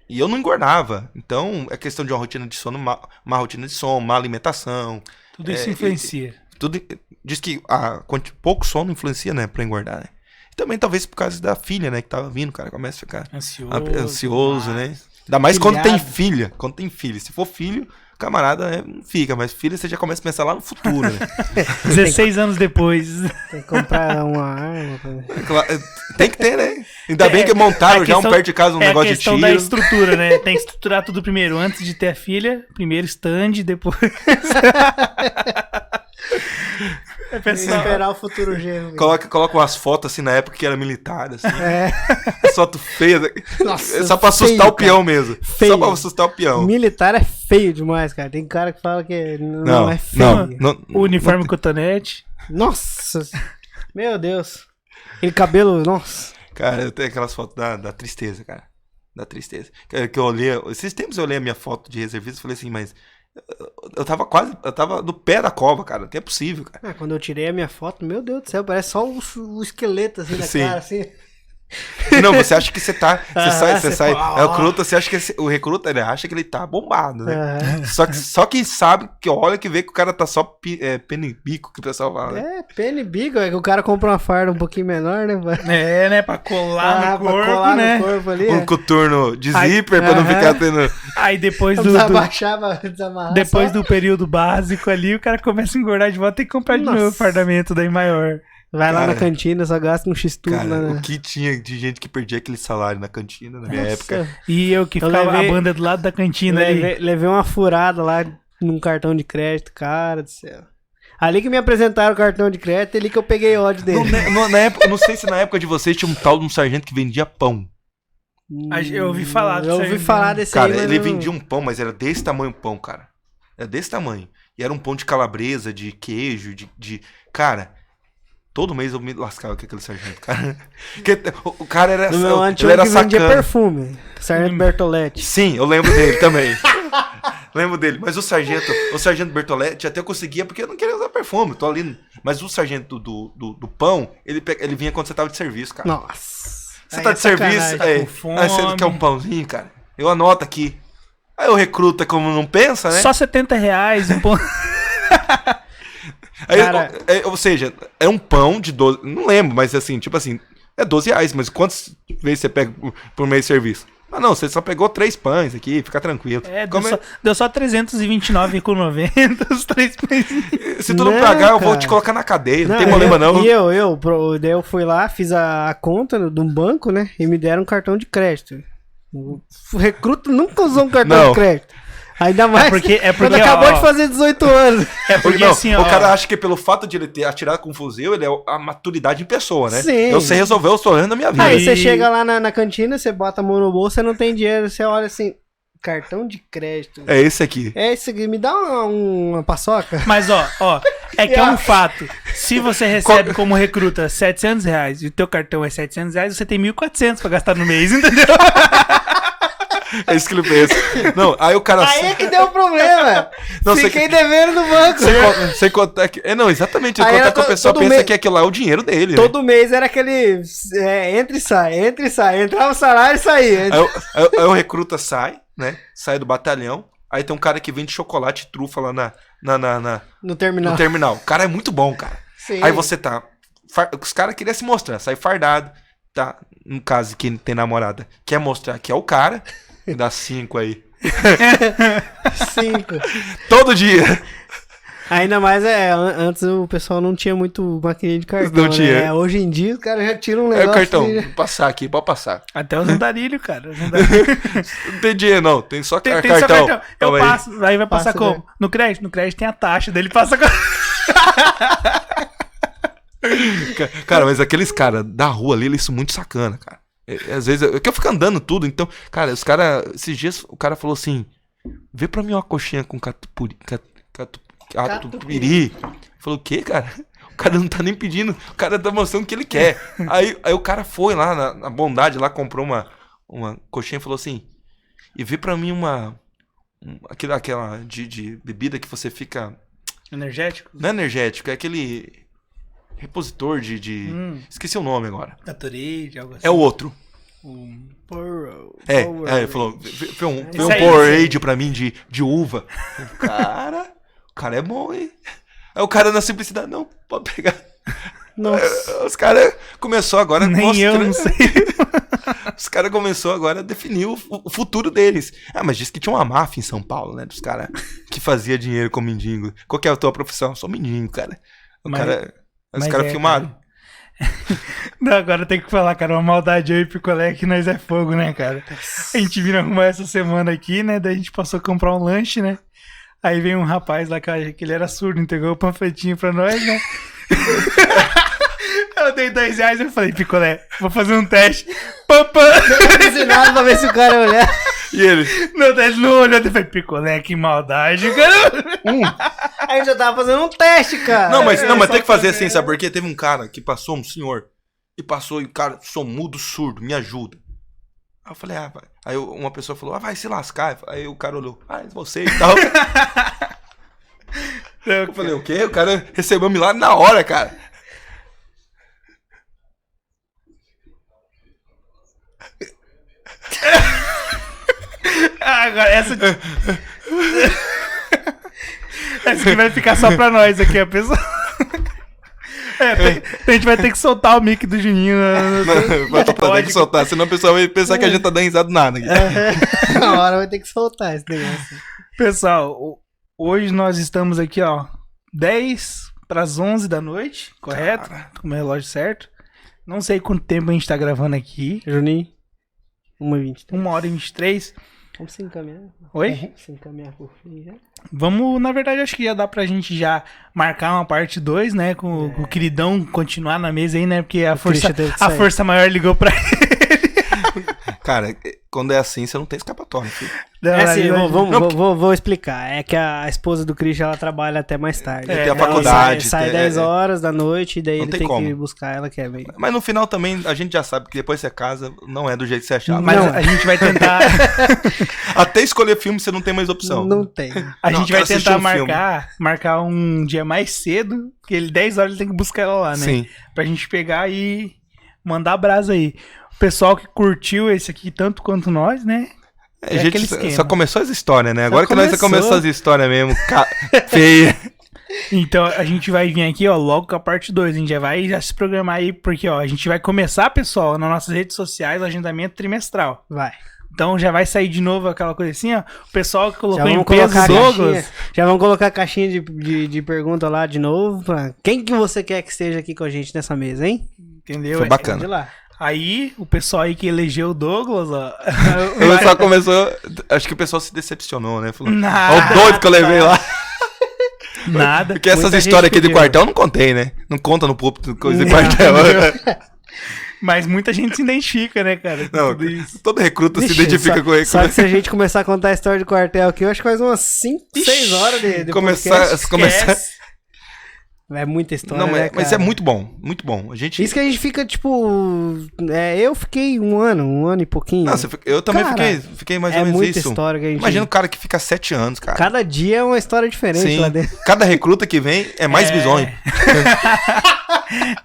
E eu não engordava. Então, é questão de uma rotina de sono, má rotina de sono, má alimentação. Tudo isso influencia. Tudo, diz que pouco sono influencia, né, pra engordar, né? E também talvez por causa da filha, né, que tava vindo, o cara começa a ficar ansioso, né? Ainda mais quando tem filha. Quando tem filho. Se for filho, camarada, né, não fica. Mas filha, você já começa a pensar lá no futuro, né? 16 anos depois. Tem que comprar uma arma. Tem que ter, né? Ainda bem que montaram já perto de casa um negócio de tiro. É a questão da estrutura, né? Tem que estruturar tudo primeiro. Antes de ter a filha, primeiro stand, depois... Esperar o futuro gêmeo. Coloca umas fotos assim na época que era militar, assim. As fotos feias. Nossa, só pra assustar o peão mesmo. Feio. Só pra assustar o peão. Militar é feio demais, cara. Tem cara que fala que não é feio. O uniforme cotonete. Nossa. Meu Deus. Aquele cabelo, nossa. Cara, eu tenho aquelas fotos da tristeza, cara. Da tristeza. Que eu olhei... Esses tempos eu olhei a minha foto de reservista e falei assim, mas... Eu tava no pé da cova, cara. Não é possível, cara. Quando eu tirei a minha foto, meu Deus do céu, parece só o esqueleto assim da Sim. cara, assim. Não, você acha que você tá... Você sai... fala, É o recruta, você acha que o recruta, ele acha que ele tá bombado, né? Aham. Só que sabe, que olha que vê que o cara tá só penibico, que o pessoal fala, né? É, pene bico, é que o cara compra uma farda um pouquinho menor, né? Né? Pra colar no corpo, pra colar né? no corpo ali. Um coturno de Aí, zíper pra não ficar tendo... Aí depois Desamarrar. depois do período básico ali, o cara começa a engordar de volta e tem que comprar de novo o fardamento daí maior. Vai lá Cara, na cantina, só gasta um x-tudo lá, Cara, né? o que tinha de gente que perdia aquele salário na cantina na minha época. E eu que Eu ficava levei- a banda do lado da cantina ali. Levei uma furada lá num cartão de crédito, cara do céu. Ali que me apresentaram o cartão de crédito, ali que eu peguei ódio dele. Na época, não sei se na época de vocês tinha um tal de um sargento que vendia pão. Eu ouvi falar Eu ouvi sargento. falar desse Cara, aí, mas ele não- vendia um pão, mas era desse tamanho o pão, cara. Era desse tamanho. E era um pão de calabresa, de queijo, de... Cara, todo mês eu me lascava com aquele sargento, cara. Porque o cara era... No meu Ele antigo era que vendia sacana. perfume. Sargento Bertoletti. Sim, eu lembro dele também. Lembro dele. Mas o sargento Bertoletti até eu conseguia porque eu não queria usar perfume. Tô ali. Mas o sargento do pão, ele vinha quando você tava de serviço, cara. Nossa. Você Aí tá é de serviço, sacanagem. Tá com aí fome. você quer um pãozinho, cara? Eu anoto aqui. Aí o recruta, como não pensa, né? Só R$70 um pão. Aí, Cara- ou seja, é um pão de 12. Não lembro, mas assim, tipo assim, é R$12, mas quantas vezes você pega por mês de serviço? Ah, não, você só pegou 3 pães aqui, fica tranquilo. Deu só 329,90 os 3 pães. Se tu não pagar, eu vou te colocar na cadeia, não tem problema não. E daí eu fui lá, fiz a conta de um banco, né? E me deram um cartão de crédito. O recruta nunca usou um cartão de crédito. Ainda mais quando acabou de fazer 18 anos. É porque assim, o cara acha que pelo fato de ele ter atirado com um fuzil, ele é a maturidade em pessoa, né? Sim. Eu sei resolver os problemas da minha vida. Aí você chega lá na cantina, você bota a mão no bolso, você não tem dinheiro, você olha assim, cartão de crédito. É esse aqui. É esse aqui, me dá uma paçoca. Mas ó, é que é um fato. Se você recebe como recruta R$700 e o teu cartão é R$700, você tem 1.400 pra gastar no mês, entendeu? É isso que ele pensa. Não, aí o cara... Aí é que deu o problema. Não, Fiquei devendo no banco. Sem contar que... não, exatamente. Sem contar que a pessoa pensa que aquilo lá é o dinheiro dele. Todo mês era aquele... entra e sai. Entrava o salário e saía. Aí o recruta sai, né? Sai do batalhão. Aí tem um cara que vende chocolate e trufa lá no terminal. No terminal. O cara é muito bom, cara. Sim. Aí você tá... Os caras queriam se mostrar. Sai fardado. Tá? No caso, quem tem namorada quer mostrar que é o cara... Dá 5 aí. 5. Todo dia. Ainda mais, antes o pessoal não tinha muito maquininha de cartão, não tinha. Né? Hoje em dia, os caras já tiram um negócio... É o cartão, vou passar aqui, pode passar. Até os andarilhos, cara. Não tem dinheiro não, tem só tem cartão. Só cartão. Eu passo, aí vai passar como? Né? No crédito tem a taxa dele, passa... Cara, mas aqueles caras da rua ali, eles são muito sacana, cara. Às vezes, eu fico andando tudo, então... Cara, os caras... Esses dias, o cara falou assim... Vê pra mim uma coxinha com catupiry. Falou, o quê, cara? O cara não tá nem pedindo. O cara tá mostrando o que ele quer. Aí o cara foi lá na Bondade, lá comprou uma coxinha e falou assim... E vê pra mim aquela de bebida que você fica... Energético? Não é energético, é aquele... Repositor esqueci o nome agora. Gatorade, algo assim. É o outro. Ele falou, foi um Powerade pra mim de uva. O cara é bom, hein? Aí o cara na simplicidade, não, pode pegar. Nossa. Os caras começou agora eu não sei. Os caras começou agora a definir o futuro deles. Mas disse que tinha uma máfia em São Paulo, né? Dos caras que fazia dinheiro com mendigo. Qual que é a tua profissão? Sou mendigo, cara. Os caras filmaram. Não, agora tem que falar, cara, uma maldade aí, picolé, que nós é fogo, né, cara? A gente vindo arrumar essa semana aqui, né? Daí a gente passou a comprar um lanche, né? Aí veio um rapaz lá que ele era surdo, entregou o panfletinho pra nós, né? Eu dei R$2 e falei, picolé, vou fazer um teste. Não fiz nada pra ver se o cara ia olhar. E ele? Ele não olhou, eu falei, picolé, que maldade, cara. A gente já tava fazendo um teste, cara. Não, mas tem que fazer assim, sabe? Porque teve um cara que passou, um senhor, e o cara, sou mudo, surdo, me ajuda. Aí eu falei, vai. Aí uma pessoa falou, vai se lascar. Aí o cara olhou, você e tal. Eu falei, o quê? O cara recebeu um milagre na hora, cara. Agora, essa que vai ficar só pra nós aqui, a pessoa. A gente vai ter que soltar o mic do Juninho. Vai ter que soltar, senão o pessoal vai pensar que a gente tá dando risada nada. Na hora vai ter que soltar esse negócio. Pessoal, hoje nós estamos aqui, 10:11 da noite, correto? Cara. Com o meu relógio certo. Não sei quanto tempo a gente tá gravando aqui. Juninho, 1h23. 1h23. Vamos se encaminhar. Oi? Se encaminhar por fim, já. Vamos, na verdade, acho que já dá pra gente já marcar uma parte 2, né? Com o queridão continuar na mesa aí, né? Porque a força maior ligou pra ele. Cara, quando é assim, você não tem escapatória, filho. Vou explicar. É que a esposa do Christian, ela trabalha até mais tarde. Tem a faculdade. Sai 10 horas da noite e daí ele tem como. que buscar ela, que é meio... Mas no final também, a gente já sabe que depois você casa, não é do jeito que você achava. Mas a gente vai tentar... Até escolher filme, você não tem mais opção. Não tem. A gente vai tentar marcar um dia mais cedo, porque 10 horas ele tem que buscar ela lá, né? Sim. Pra gente pegar e mandar brasa aí. O pessoal que curtiu esse aqui tanto quanto nós, né? A gente só começou as histórias, né? Agora que nós começamos as histórias mesmo, feia. Então a gente vai vir aqui, logo com a parte 2. A gente já se programar aí, porque, a gente vai começar, pessoal, nas nossas redes sociais, o agendamento trimestral. Vai. Então já vai sair de novo aquela coisa assim, ó. O pessoal que Já colocou em vamos peso colocar a Douglas. caixinha, já vamos colocar a caixinha de pergunta lá de novo. Pra quem que você quer que esteja aqui com a gente nessa mesa, hein? Entendeu? Foi bacana. De lá. Aí, o pessoal aí que elegeu o Douglas, ó. O pessoal começou. Acho que o pessoal se decepcionou, né? Falou, Nada. ó, o doido que eu levei lá. Nada. Porque essas Muita histórias gente aqui de pediu. quartel eu não contei, né? Não conta no púlpito coisa de Não. quartel. Mas muita gente se identifica, né, cara? com Não, tudo isso. todo recruta se Vixe, identifica com ele. Só que se a gente começar a contar a história de quartel aqui, eu acho que faz umas 5, 6 horas de Começar. Esquece. É muita história, Não, né, mas cara? é muito bom, muito bom. A gente. Isso que a gente fica, tipo... eu fiquei um ano e pouquinho. Não, eu também Cara, fiquei mais ou é menos muita isso. história que a gente... Imagina o cara que fica 7 anos, cara. Cada dia é uma história diferente Sim. lá dentro. Cada recruta que vem é mais bizonho.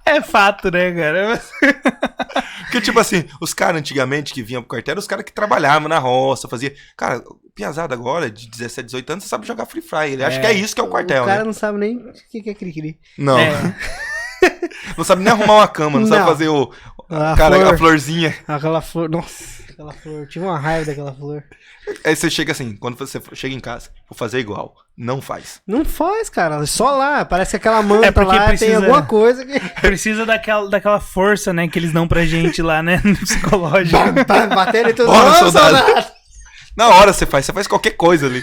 É fato, né, cara? Porque, tipo assim, os caras antigamente que vinham pro quartel eram os caras que trabalhavam na roça, fazia. Cara, o piazada agora, de 17, 18 anos, você sabe jogar Free Fire. Ele acha que é isso que é o quartel, O cara né? não sabe nem o que é cri-cri. Não. É. Não sabe nem arrumar uma cama, não sabe Não. fazer A cara, flor. a florzinha. Aquela flor... Nossa, aquela flor. Eu tive uma raiva daquela flor. Aí você chega assim, quando você chega em casa, vou fazer igual. Não faz. Não faz, cara. Só lá. Parece que aquela manta É porque lá precisa- tem alguma coisa que... Precisa daquela força, né, que eles dão pra gente lá, né, no psicológico. Batendo e tudo. Bora, Ô, soldado. Na hora você faz qualquer coisa ali.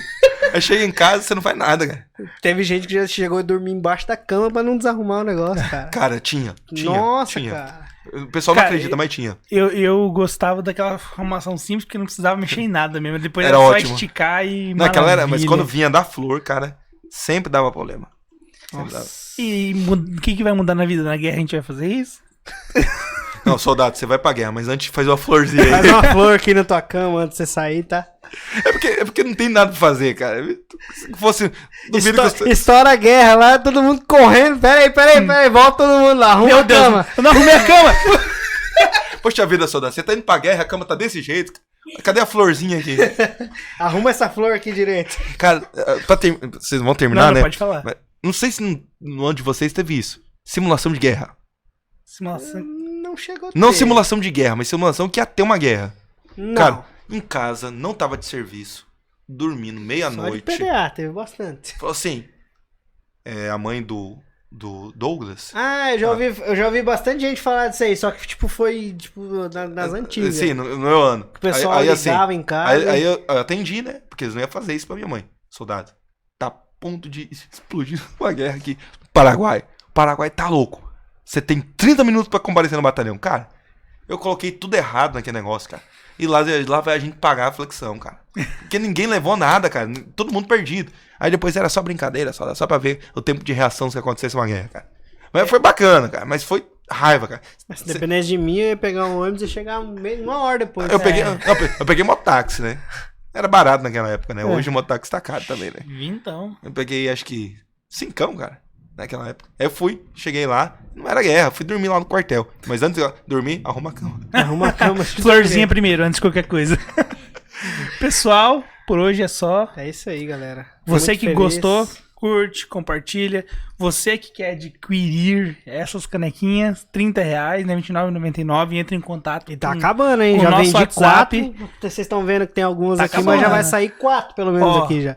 Aí chega em casa, você não faz nada, cara. Teve gente que já chegou a dormir embaixo da cama pra não desarrumar o negócio, cara. Cara, tinha. Nossa, tinha. cara. O pessoal Cara, não acredita, mas tinha. Eu gostava daquela arrumação simples, porque não precisava mexer em nada mesmo. Depois Era era só ótimo. esticar e Não, aquela era, mas maravilha. quando vinha da flor, cara, sempre dava problema. Sempre dava. E o que vai mudar na vida? Na guerra a gente vai fazer isso? Não, soldado, você vai pra guerra, mas antes faz uma florzinha aí. Faz uma flor aqui na tua cama antes de você sair, tá? É porque não tem nada pra fazer, cara. Se fosse. Duvido que você... Estoura a guerra lá, todo mundo correndo. Peraí, volta todo mundo lá, arruma a cama. eu não arrumei a cama! Poxa vida, soldado, você tá indo pra guerra, a cama tá desse jeito. Cadê a florzinha aqui? Arruma essa flor aqui direito. Cara, vocês vão terminar, Não, né? pode falar. Mas não sei se no ano de vocês teve isso. Simulação de guerra. Simulação. Não chegou a Não ter. simulação de guerra, mas simulação que ia ter uma guerra. Não. Cara, em casa, não tava de serviço, dormindo Só de meia-noite. PDA, teve bastante. Falou assim, a mãe do Douglas... Ah, eu já ouvi bastante gente falar disso aí, só que tipo foi nas antigas. Sim, no meu ano. O pessoal aí, assim, ligava em casa. Aí eu atendi, né? Porque eles não iam fazer isso pra minha mãe. Soldado, tá a ponto de explodir uma guerra aqui. Paraguai. O Paraguai tá louco. Você tem 30 minutos pra comparecer no batalhão. Cara, eu coloquei tudo errado naquele negócio, cara. E lá vai a gente pagar a flexão, cara. Porque ninguém levou nada, cara. Todo mundo perdido. Aí depois era só brincadeira, só pra ver o tempo de reação se acontecesse uma guerra, cara. Mas foi bacana, cara. Mas foi raiva, cara. Se dependesse de mim, eu ia pegar um ônibus e chegar uma hora depois. Eu peguei mototáxi, né? Era barato naquela época, né? Hoje o mototáxi tá caro também, né? Então. Eu peguei, acho que, 5, cara, naquela época. Aí eu fui, cheguei lá, não era guerra, fui dormir lá no quartel. Mas antes de dormir, arruma a cama. Arruma a cama. Florzinha primeiro, antes de qualquer coisa. Pessoal, por hoje é só. É isso aí, galera. Você Muito que feliz. gostou, curte, compartilha. Você que quer adquirir essas canequinhas, R$30, né? R$29,99. Entra em contato. E tá acabando, hein? com o Já nosso vendi WhatsApp. 4. Vocês estão vendo que tem algumas Tá aqui, mas já acabando, vai né? sair 4 pelo menos Ó, aqui já.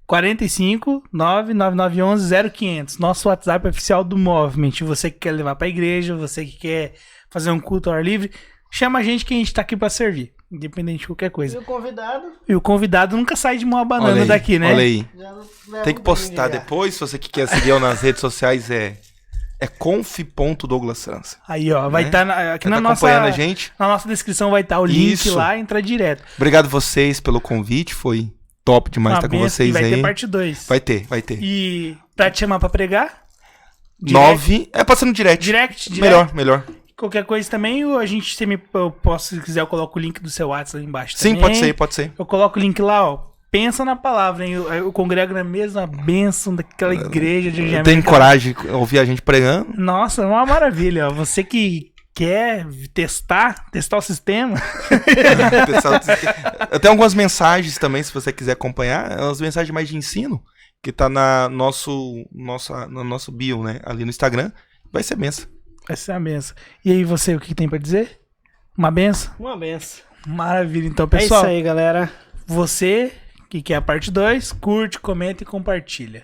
45 99911 0500. Nosso WhatsApp oficial do Movement. Você que quer levar pra igreja, você que quer fazer um culto ao ar livre, chama a gente que a gente tá aqui pra servir. Independente de qualquer E coisa. o convidado E o convidado nunca sai de uma Olha banana aí, daqui, né? Olha aí. já leva Tem que um postar brinde já. depois, se você que quer seguir eu nas redes sociais, é conf.douglasfrança. Aí, ó, vai Né? estar aqui Tá na nossa, acompanhando a gente. na nossa descrição, vai estar o link Isso. lá, entra direto. Obrigado vocês pelo convite, foi top demais Uma estar com benção, vocês e vai aí. ter parte 2. Vai ter. E pra te chamar pra pregar? 9, passando direct. Direct. Melhor. Qualquer coisa também, ou a gente, eu posso, se quiser, eu coloco o link do seu WhatsApp lá embaixo Sim, também. pode ser. Eu coloco o link lá, ó. Pensa na palavra, hein? Eu congrego na mesma bênção daquela igreja de Tem coragem de ouvir a gente pregando? Nossa, é uma maravilha, ó. Você que quer testar o sistema. Eu tenho algumas mensagens também, se você quiser acompanhar. Umas mensagens mais de ensino, que tá no nosso bio, né? Ali no Instagram. Vai ser benção. Vai ser uma benção. E aí, você, o que tem pra dizer? Uma benção? Uma benção. Maravilha. Então, É pessoal, isso aí, galera. você que quer a parte 2, curte, comenta e compartilha.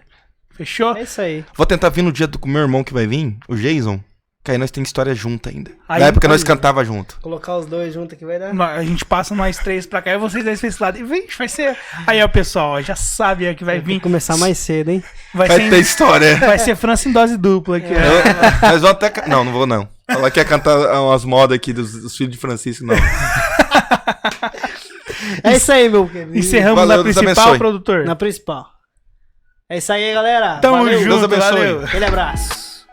Fechou? É isso aí. Vou tentar vir no dia do meu irmão que vai vir, o Jason. Que aí nós tem história junto ainda. Aí- Na época nós aí. cantava junto. Colocar os dois juntos aqui vai dar. A gente passa nós 3 pra cá e vocês 2 pra esse lado. E vixe, vai ser. Aí, ó, pessoal, ó, já sabe ó, que vai Tem que vir. começar mais cedo, hein? Vai Vai ser, ter história. vai ser França em dose dupla aqui. ó. Nós vamos até. Não, não vou não. Ela quer cantar umas modas aqui dos filhos de Francisco, não. É isso aí, meu querido. Encerramos Valeu, na Deus principal, abençoe. produtor. Na principal. É isso aí, galera. Tamo Valeu. junto, Deus abençoe. valeu. Aquele abraço.